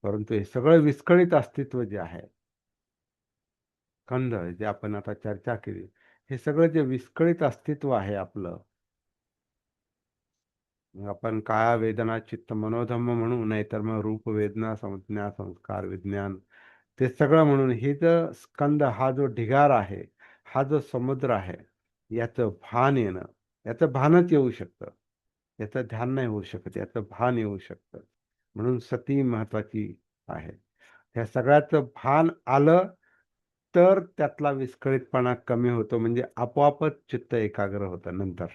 परंतु हे सगळं विस्कळीत अस्तित्व जे आहे स्कंद जे आपण आता चर्चा केली, हे सगळं जे विस्कळीत अस्तित्व आहे आपलं, मग आपण काया वेदना चित्त मनोधम्म म्हणू, नाहीतर मग रूप वेदना संज्ञा संस्कार विज्ञान, ते सगळं म्हणून हे जो स्कंद हा जो ढिगारा आहे, हा जो समुद्र आहे, याचं भान येणं, याचं भानच येऊ शकतं. याचं ध्यान नाही होऊ शकत, याचं भान येऊ शकतं. म्हणून सती महत्वाची आहे. ह्या सगळ्याचं भान आलं तर त्यातला विस्कळीतपणा कमी होतो, म्हणजे आपोआपच चित्त एकाग्र होतं नंतर.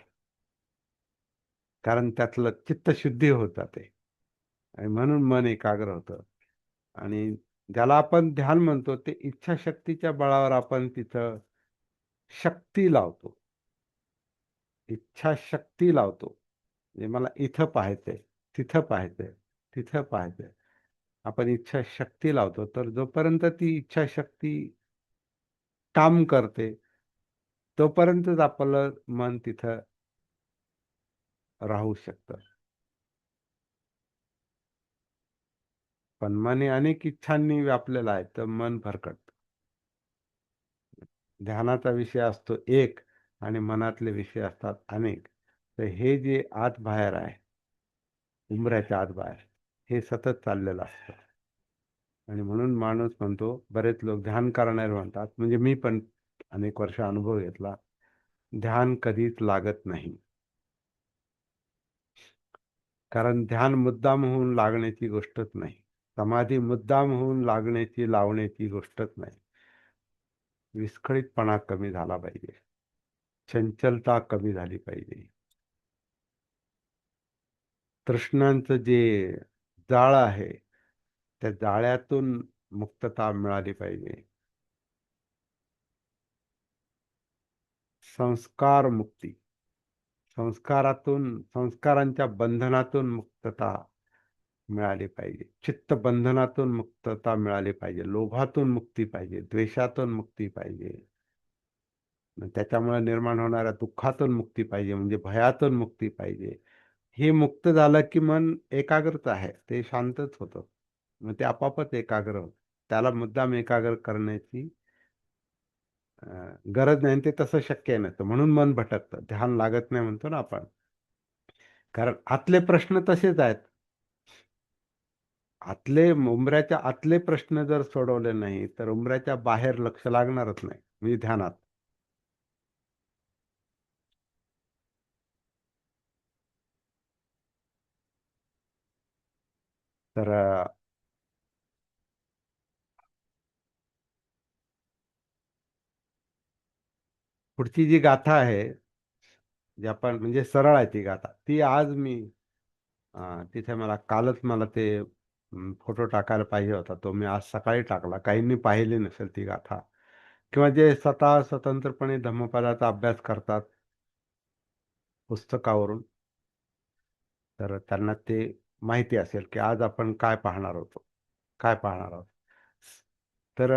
कारण त्यातलं चित्तशुद्धी होत जाते आणि म्हणून मन एकाग्र होतं. आणि ज्याला आपण ध्यान म्हणतो ते इच्छाशक्तीच्या बळावर आपण तिथं शक्ती लावतो. इच्छाशक्ती लावतो. म्हणजे मला इथं पाहायचंय, तिथं पाहायचंय, तिथं पाहायचंय. आपण इच्छाशक्ती लावतो. तर जोपर्यंत ती इच्छाशक्ती काम करते, तोपर्यंतच आपलं मन तिथं राहू शकतं. पण मन हे अनेक इच्छांनी व्यापलेलं आहे, तर मन भरकटतं. ध्यानाचा विषय असतो एक आणि मनातले विषय असतात अनेक. तर हे जे आत बाहेर आहे, उंबऱ्याच्या आत बाहेर, हे सतत चाललेलं असतं. आणि म्हणून माणूस म्हणतो, बरेच लोक ध्यान करणारे म्हणतात, म्हणजे मी पण अनेक वर्ष अनुभव घेतला, ध्यान कधीच लागत नाही. कारण ध्यान मुद्दाम होऊन लागण्याची गोष्टच नाही. समाधी मुद्दाम होऊन लागण्याची लावण्याची गोष्टच नाही. विस्कळीतपणा कमी झाला पाहिजे, चंचलता कमी झाली पाहिजे, तृष्णांचं जे जाळ आहे त्या जाळ्यातून मुक्तता मिळाली पाहिजे. संस्कार मुक्ती, संस्कारांच्या बंधनातून मुक्तता मिळाली पाहिजे. चित्त बंधनातून मुक्तता मिळाली पाहिजे. लोभातून मुक्ती पाहिजे, द्वेषातून मुक्ती पाहिजे, त्याच्यामुळे निर्माण होणाऱ्या दुःखातून मुक्ती पाहिजे, म्हणजे भयातून मुक्ती पाहिजे. हे मुक्त झालं की मन एकाग्रच आहे, ते शांतच होतं. मग ते आपापच एकाग्र होतं. त्याला मुद्दाम एकाग्र करण्याची गरज नाही आणि ते तसं शक्य नसतं. म्हणून मन भटकतं, ध्यान लागत नाही म्हणतो ना आपण. कारण आतले प्रश्न तसेच आहेत. उंबऱ्याच्या आतले प्रश्न जर सोडवले नाही तर उंबऱ्याच्या बाहेर लक्ष लागणारच नाही, म्हणजे ध्यानात. तर पुढची जी गाथा आहे, जी आपण म्हणजे सरळ आहे ती गाथा, ती आज मी तिथे कालच मला ते फोटो टाकायला पाहिजे होता, तो मी आज सकाळी टाकला. काहींनी पाहिली नसेल ती गाथा, किंवा जे स्वतः स्वतंत्रपणे धम्मपदाचा अभ्यास करतात पुस्तकावरून, तर त्यांना ते माहिती असेल की आज आपण काय पाहणार होतो, काय पाहणार आहोत. तर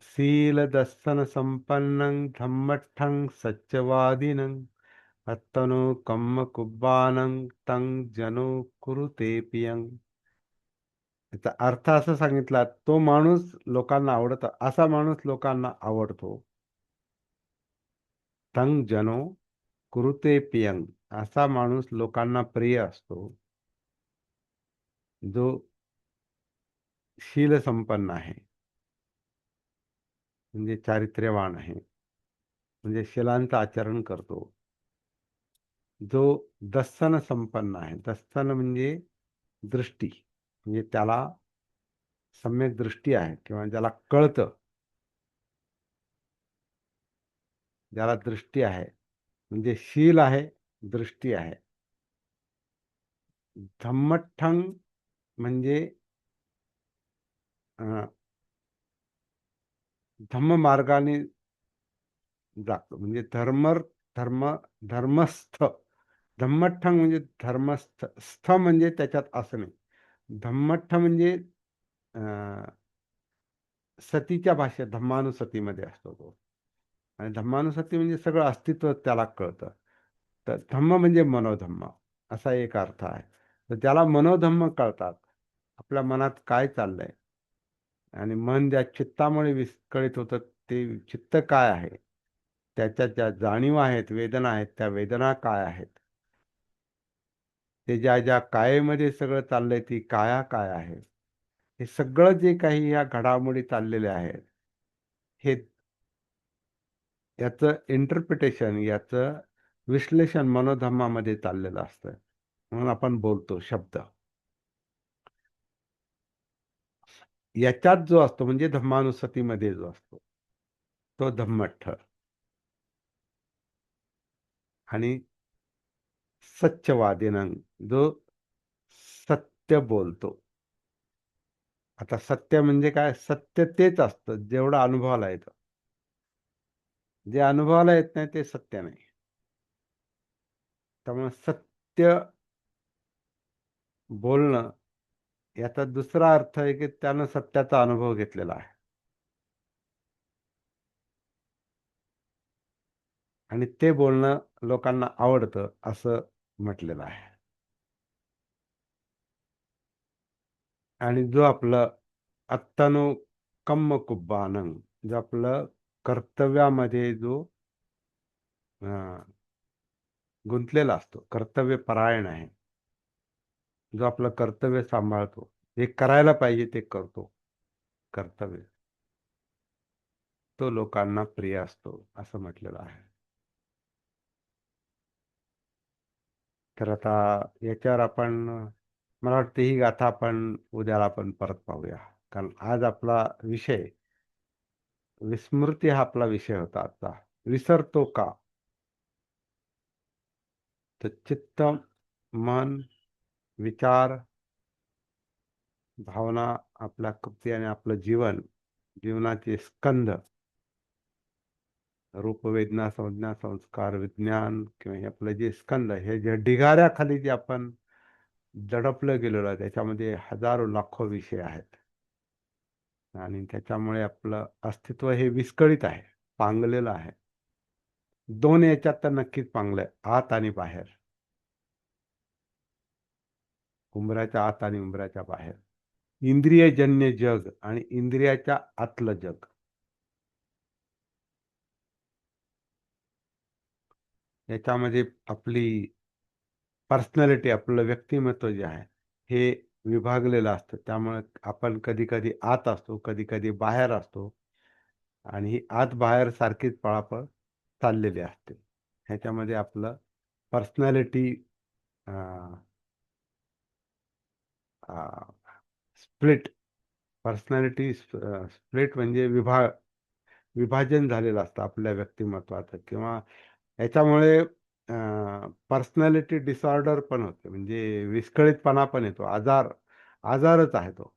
शीलदर्शन संपन्नं धम्मठं सत्यवादिनं अत्तनो कम्म कुब्बानं तं जनो कुरुते पियं. त्याचा अर्थ असं सांगितला, तो माणूस लोकांना आवडतो, असा माणूस लोकांना आवडतो. तं जनो कुरुते पियं, असा माणूस लोकांना प्रिय असतो, जो शील संपन्न आहे, म्हणजे चारित्र्यवान आहे, म्हणजे शीलांचं आचरण करतो. जो दस्सन संपन्न आहे, दस्सन म्हणजे दृष्टी, म्हणजे त्याला सम्यक दृष्टी आहे, किंवा ज्याला कळतं, ज्याला दृष्टी आहे, म्हणजे शील आहे, दृष्टी आहे. धम्मठ्ठं म्हणजे अं, धम्म मार्गाने जातो, म्हणजे धर्म धर्मस्थ. धम्मठ्ठं म्हणजे धर्मस्थ, स्थ म्हणजे त्याच्यात असणे. धम्मठ्ठ म्हणजे अं, सतीच्या भाषेत धम्मानुसतीमध्ये असतो तो. आणि धम्मानुसती म्हणजे सगळं अस्तित्व त्याला कळतं. तर धम्म म्हणजे मनोधम्म, असा एक अर्थ आहे. तर त्याला मनोधम्म कळतात, आपल्या मनात काय चाललंय. आणि मन ज्या चित्तामुळे विस्कळीत होतं ते चित्त काय आहे, त्याच्या ज्या जाणीव आहेत, वेदना आहेत, त्या वेदना काय आहेत, ते ज्या ज्या कायेमध्ये सगळं चाललंय ती काया काय आहे, हे सगळं जे काही या घडामोडी चाललेल्या आहेत, हे याचं इंटरप्रिटेशन, याचं विश्लेषण मनोधर्मामध्ये चाललेलं असतं. म्हणून आपण बोलतो शब्द. याच्यात जो असतो म्हणजे धम्मानुसतीमध्ये जो असतो, तो धम्मठ्ठ. आणि सत्यवादिनं, जो सत्य बोलतो. आता सत्य म्हणजे काय? सत्य तेच असतं जेवढं अनुभवाला येतं. जे अनुभवाला येत नाही ते सत्य नाही. त्यामुळे सत्य बोलणं याचा दुसरा अर्थ आहे, की त्यानं सत्याचा अनुभव घेतलेला आहे. आणि ते बोलणं लोकांना आवडतं असं म्हटलेलं आहे. आणि जो आपलं अत्तनो कम्म कुब्बानं, जो आपलं कर्तव्यामध्ये जो गुंतलेला असतो, कर्तव्यपरायण आहे. जो आपलं कर्तव्य सांभाळतो, जे करायला पाहिजे ते करतो, कर्तव्य. तो लोकांना प्रिय असतो, असं म्हटलेलं आहे. तर आता याच्यावर आपण मला वाटतं ही गाथा आपण उद्याला आपण परत पाहूया. कारण आज आपला विषय विस्मृती हा आपला विषय होता आजचा. विसरतो का? तर चित्त, मन, विचार, भावना, आपल्या कृती आणि आपलं जीवन, जीवनाचे स्कंध, रूप, वेदना, संज्ञा, संस्कार, विज्ञान किंवा हे आपलं जे स्कंद, हे जे ढिगाऱ्याखाली जे आपण दडपलं गेलेलो आहे, त्याच्यामध्ये हजारो लाखो विषय आहेत. आणि त्याच्यामुळे आपलं अस्तित्व हे विस्कळीत आहे, पांगलेलं आहे. दोन याच्यात तर नक्कीच पांगलंय, आत आणि बाहेर. उंबऱ्याच्या आत आणि उंबऱ्याच्या बाहेर. इंद्रियजन्य जग आणि इंद्रियाच्या आतलं जग. याच्यामध्ये आपली पर्सनॅलिटी, आपलं व्यक्तिमत्व जे आहे, हे विभागलेलं असतं. त्यामुळे आपण कधी-कधी आत असतो, कधी-कधी बाहेर असतो. आणि ही आत-बाहेर सारखीच पळापळ चाललेली असते. ह्याच्यामध्ये आपलं पर्सनॅलिटी स्प्लिट, पर्सनॅलिटी स्प्लिट म्हणजे विभाजन झालेलं असतं आपल्या व्यक्तिमत्वाचं. किंवा याच्यामुळे पर्सनॅलिटी डिसऑर्डर पण होते, म्हणजे विस्कळीतपणा पण येतो. आजारच आहे तो.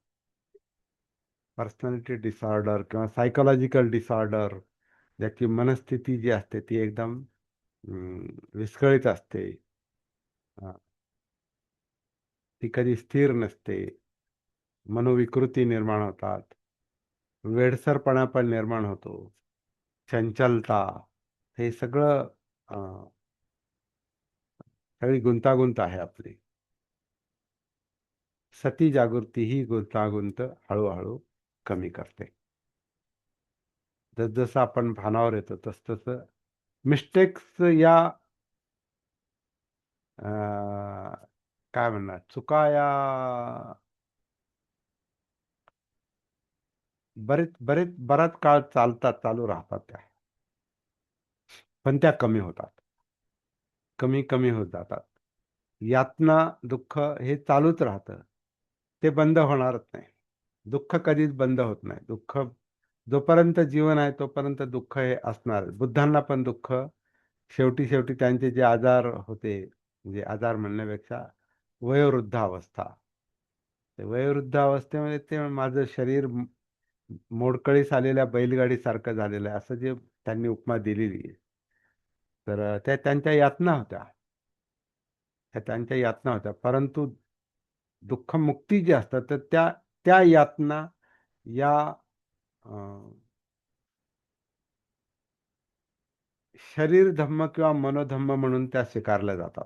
पर्सनॅलिटी डिसऑर्डर किंवा सायकोलॉजिकल डिसऑर्डर, ज्याची मनस्थिती जी असते ती एकदम विस्कळीत असते. ती कधी स्थिर नसते. मनोविकृती निर्माण होतात. वेडसरपणा पण निर्माण होतो. चंचलता, हे सगळं सगळी गुंतागुंत आहे आपली. सती जागृती ही गुंतागुंत हळूहळू कमी करते. जसजसं आपण भानावर येतो तसतसं मिस्टेक्स या काय म्हणणार, चुका या बराच काळ चालू राहतात त्या. पण त्या कमी होतात. कमी कमी होत जातात. यातना, दुःख हे चालूच राहतं. ते बंद होणारच नाही. दुःख कधीच बंद होत नाही. दुःख जोपर्यंत जीवन आहे तोपर्यंत दुःख हे असणार. बुद्धांना पण दुःख शेवटी शेवटी त्यांचे जे आजार होते, म्हणजे आजार म्हणण्यापेक्षा वयोवृद्धावस्था. ते वयोवृद्धावस्थेमध्ये ते माझं शरीर मोडकळीस आलेल्या बैलगाडीसारखं झालेलं आहे, असं जे त्यांनी उपमा दिलेली आहे. तर त्या त्यांच्या यातना होत्या. त्या त्यांच्या यातना होत्या. परंतु दुःखमुक्ती जी असतात, तर त्या त्या यातना या अ, शरीर धम्म किंवा मनोधम्म म्हणून त्या स्वीकारल्या जातात.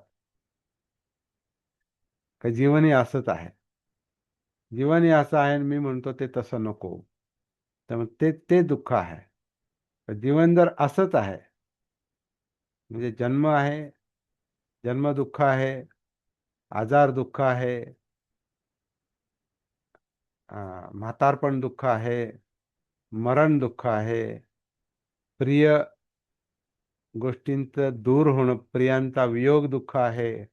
का जीवन हे असंच आहे. जीवन हे असं आहे आणि मी म्हणतो ते तसं नको. त्यामुळे ते ते दुःख आहे. जीवन जर असंच आहे, म्हणजे जन्म आहे, जन्म दुःख आहे, आजार दुःख आहे, म्हातारपण दुःख आहे, मरण दुःख आहे, प्रिय गोष्टींचं दूर होणं, प्रियांचा वियोग दुःख आहे,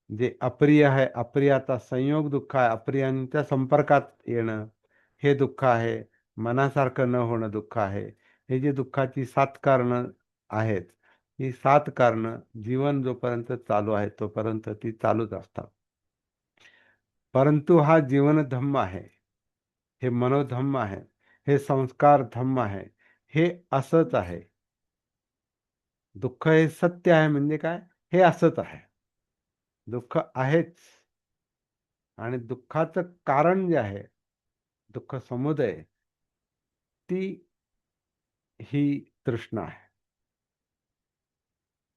जे अप्रिय आहे अप्रियाचा संयोग दुःख आहे, अप्रियांच्या संपर्कात येणं हे दुःख आहे, मनासारखं न होणं दुःख आहे. हे जे दुःखाची 7 कारणं आहेत, ही 7 कारणं जीवन जोपर्यंत चालू आहे तोपर्यंत ती चालूच असतात. परंतु हा जीवनधम्म आहे, हे मनोधम्म आहे, हे संस्कार धम्म आहे, हे असंच आहे. दुःख हे सत्य आहे म्हणजे काय? हे असंच आहे. दुःख आहेच. आणि दुःखाचं कारण जे आहे, दुःख समुदय, ती ही तृष्णा आहे,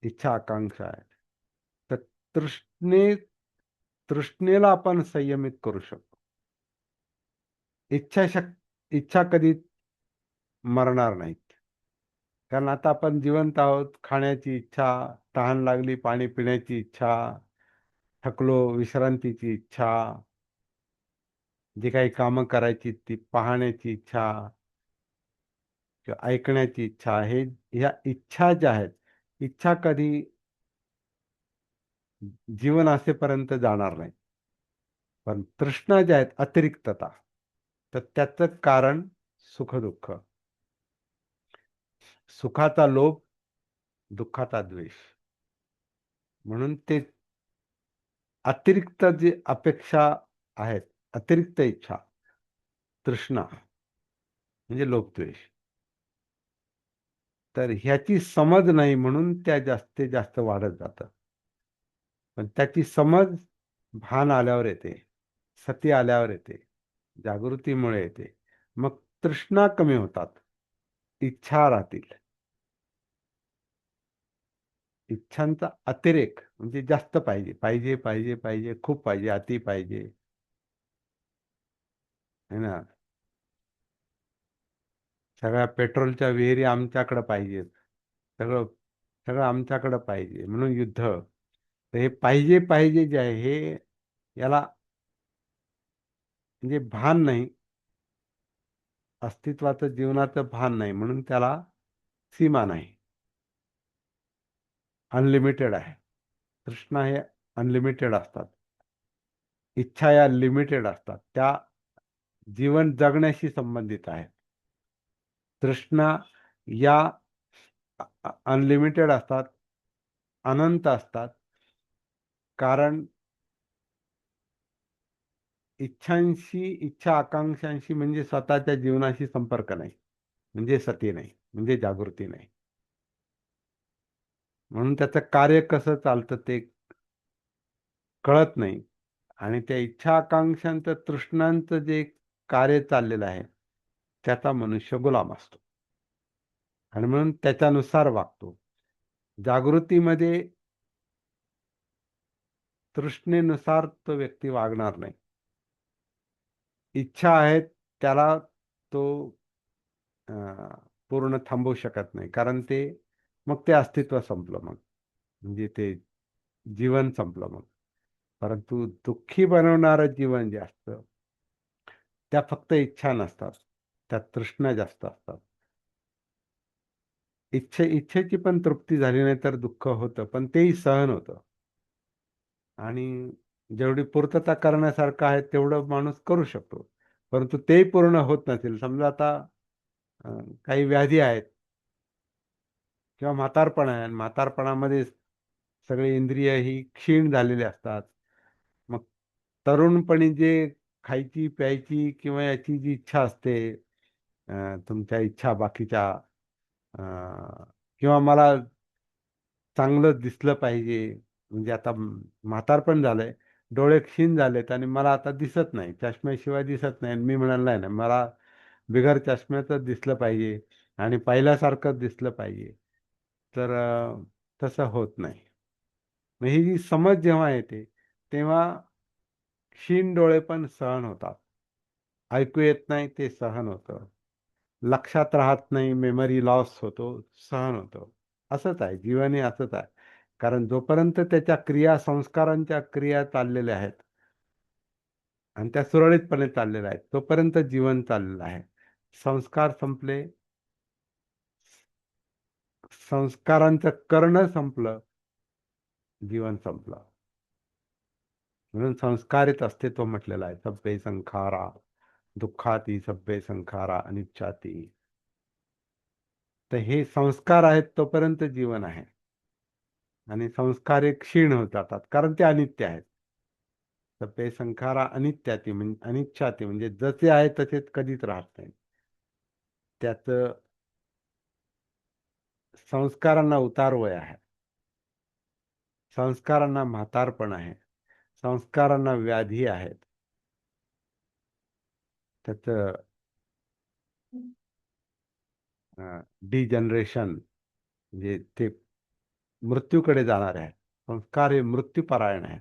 इच्छा आकांक्षा आहे. तर तृष्णे तृष्णेला आपण संयमित करू शकतो. इच्छा कधी मरणार नाहीत. कारण आता आपण जिवंत आहोत. खाण्याची इच्छा, तहान लागली पाणी पिण्याची इच्छा, थकलो विश्रांतीची इच्छा, जी काही कामं करायची ती पाहण्याची इच्छा किंवा ऐकण्याची इच्छा, हे ह्या इच्छा ज्या आहेत, इच्छा कधी जीवन असेपर्यंत जाणार नाही. पण तृष्णा ज्या आहेत, अतिरिक्तता, तर त्याचं कारण सुख-दुःख. सुखाचा लोभ, दुःखाचा द्वेष. म्हणून ते अतिरिक्त जी अपेक्षा आहेत, अतिरिक्त इच्छा, तृष्णा म्हणजे लोभ-द्वेष. तर ह्याची समज नाही म्हणून त्या जास्तीत जास्त वाढत जातात. पण त्याची समज भान आल्यावर येते, सती आल्यावर येते, जागृतीमुळे येते. मग तृष्णा कमी होतात, इच्छा राहतील. इच्छांचा अतिरेक म्हणजे जास्त पाहिजे, पाहिजे, पाहिजे, पाहिजे, खूप पाहिजे, अति पाहिजे, है ना. सगळ्या पेट्रोलच्या विहिरी आमच्याकडे पाहिजेत. सगळं सगळं आमच्याकडे पाहिजे म्हणून युद्ध. तर हे पाहिजे पाहिजे जे आहे, हे याला म्हणजे भान नाही, अस्तित्वाचं जीवनाचं भान नाही म्हणून त्याला सीमा नाही. अनलिमिटेड आहे. तृष्णा हे अनलिमिटेड असतात. इच्छा या लिमिटेड असतात. त्या जीवन जगण्याशी संबंधित आहेत. तृष्णा या अनलिमिटेड असतात, अनंत असतात. कारण इच्छा आकांक्षांशी म्हणजे स्वतःच्या जीवनाशी संपर्क नाही, म्हणजे सती नाही, म्हणजे जागृती नाही. म्हणून त्याचं कार्य कसं चालतं ते कळत नाही. आणि त्या इच्छा आकांक्षांचं, तृष्णांचं जे कार्य चाललेलं आहे, त्याचा मनुष्य गुलाम असतो आणि म्हणून त्याच्यानुसार वागतो. जागृतीमध्ये तृष्णेनुसार तो व्यक्ती वागणार नाही. इच्छा आहेत त्याला तो अ, पूर्ण थांबवू शकत नाही. कारण मग ते अस्तित्व संपलं मग. म्हणजे ते जीवन संपलं मग. परंतु दुःखी बनवणारं जीवन जे असतं, त्या फक्त इच्छा नसतात. त्यात तृष्णा जास्त असतात. इच्छेची पण तृप्ती झाली नाही तर दुःख होतं, पण तेही सहन होतं. आणि जेवढी पूर्तता करण्यासारखं आहे तेवढं माणूस करू शकतो. परंतु तेही पूर्ण होत नसेल. समजा आता अ, काही व्याधी आहेत किंवा म्हातारपण आहे आणि म्हातारपणामध्ये सगळे इंद्रिय ही क्षीण झालेले असतात. मग तरुणपणी जे खायची, प्यायची किंवा याची जी इच्छा असते, तुमच्या इच्छा बाकीच्या, अ, किंवा मला चांगलं दिसलं पाहिजे. म्हणजे आता म्हातारपण झालंय, डोळे क्षीण झालेत आणि मला आता दिसत नाही. चष्म्याशिवाय दिसत नाही आणि मी म्हणाल, "नाही, नाही, मला बिगर चष्म्याचं दिसलं पाहिजे आणि पहिल्यासारखं दिसलं पाहिजे." तर तसं होत नाही. मग ही जी समज जेव्हा येते, तेव्हा क्षीण डोळे पण सहन होतात. ऐकू येत नाही ते सहन होतं. लक्षात राहत नाही, मेमरी लॉस होतो, सहन होतो. असंच आहे, जीवन हे असंच आहे. कारण जोपर्यंत त्याच्या क्रिया, संस्कारांच्या क्रिया चाललेल्या आहेत आणि त्या सुरळीतपणे चाललेल्या आहेत, तोपर्यंत जीवन चाललेलं आहे. संस्कार संपले, संस्कारांचं करणं संपलं, जीवन संपलं. म्हणून संस्कारित अस्तित्व म्हटलेलं आहे. सभ्ये संखारा दुःखाती, सभ्ये संखारा अनिच्छाती. तर हे संस्कार आहेत तोपर्यंत जीवन आहे. आणि संस्कार हे क्षीण होत जातात, कारण ते अनित्य आहेत. सभ्ये संखारा अनित्याती, म्हणजे अनिच्छाती, म्हणजे जसे आहे तसेच कधीच राहत नाही. त्याचं संस्कारांना उतारवय आहे, संस्कारांना म्हातारपण आहे, संस्कारांना व्याधी आहेत. त्याचं डिजनरेशन, म्हणजे ते मृत्यूकडे जाणार आहे. संस्कार हे मृत्यूपरायण आहे,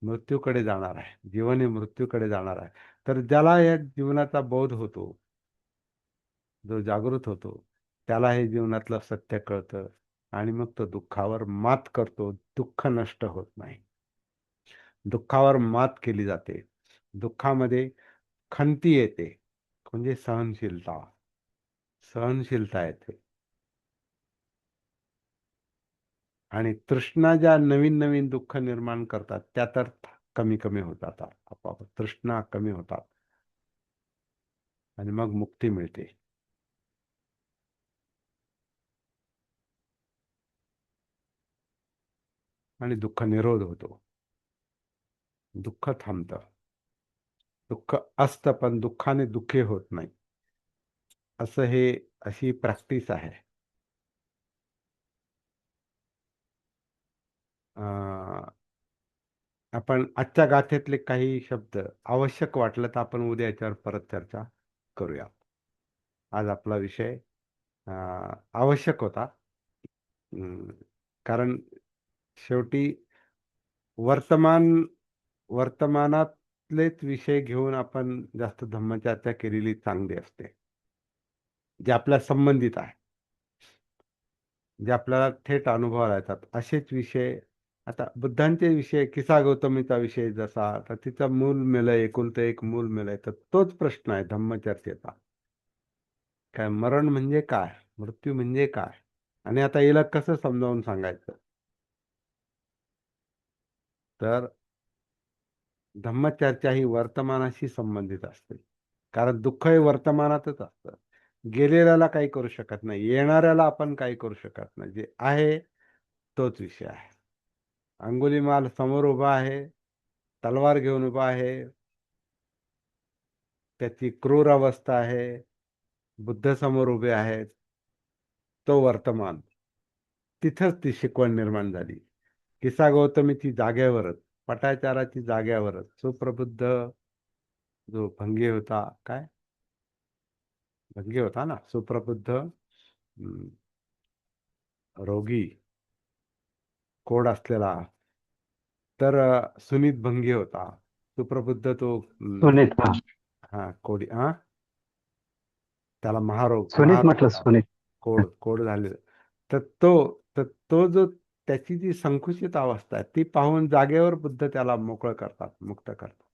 मृत्यूकडे जाणार आहे. जीवन हे मृत्यूकडे जाणार आहे. तर ज्याला या जीवनाचा बोध होतो, जो जागृत होतो, त्याला हे जीवनातलं सत्य कळतं आणि मग तो दुःखावर मात करतो. दुःख नष्ट होत नाही, दुःखावर मात केली जाते. दुःखामध्ये खंती येते, म्हणजे सहनशीलता, सहनशीलता येते. आणि तृष्णा ज्या नवीन नवीन दुःख निर्माण करतात, त्या तर कमी कमी होतात, आपोआप तृष्णा कमी होतात आणि मग मुक्ती मिळते. आणि दुःख निरोध होतो, दुःख थांबतं. दुःख असतं पण दुःखाने दुःखी होत नाही, असं हे, अशी प्रॅक्टिस आहे. अं, आपण आजच्या गाथेतले काही शब्द आवश्यक वाटलं तर आपण उद्या याच्यावर परत चर्चा करूया. आज आपला विषय आवश्यक होता. अं, कारण शेवटी वर्तमान वर्तमानातलेच विषय घेऊन आपण जास्त धम्मचर्चा केलेली चांगली असते, जे आपल्या संबंधित आहे, जे आपल्याला थेट अनुभवाला येतात असेच विषय. आता बुद्धांचे विषय, किसा गौतमीचा विषय जसा, तर तिचं मूल मेलय, एकुलतं एक मूल मेलय, तर तोच प्रश्न आहे धम्मचर्चेचा. काय मरण म्हणजे काय, मृत्यू म्हणजे काय, आणि आता याला कसं समजावून सांगायचं. तर धम्मचर्चा ही वर्तमानाशी संबंधित असते, कारण दुःख हे वर्तमानातच असतं. गेलेल्याला काही करू शकत नाही, येणाऱ्याला आपण काही करू शकत नाही. जे आहे तोच विषय आहे. अंगुलीमाल समोर उभा आहे, तलवार घेऊन उभा आहे, त्याची क्रूर अवस्था आहे. बुद्ध समोर उभे आहेत, तो वर्तमान. तिथंच ती शिकवण निर्माण झाली. किसा गौतमीची जाग्यावरच, पटाचाराची जाग्यावरच सुप्रबुद्ध जो भंगी होता, काय भंगी होता ना, सुप्रबुद्ध, रोगी, कोड असलेला. तर सुनीत भंगी होता, सुप्रबुद्ध तो सुनीत, हा. हा कोडी, हा, त्याला महारोग, सुनीत महारोग म्हटलं, होता, सुनीत. कोड कोड झाले. तर तो जो, त्याची जी संकुचित अवस्था आहे ती पाहून जागेवर बुद्ध त्याला मोकळं करतात, मुक्त करतात.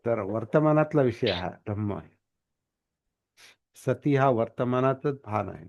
तर वर्तमानातला विषय हा धम्म आहे. सती हा वर्तमानातच भान आहे.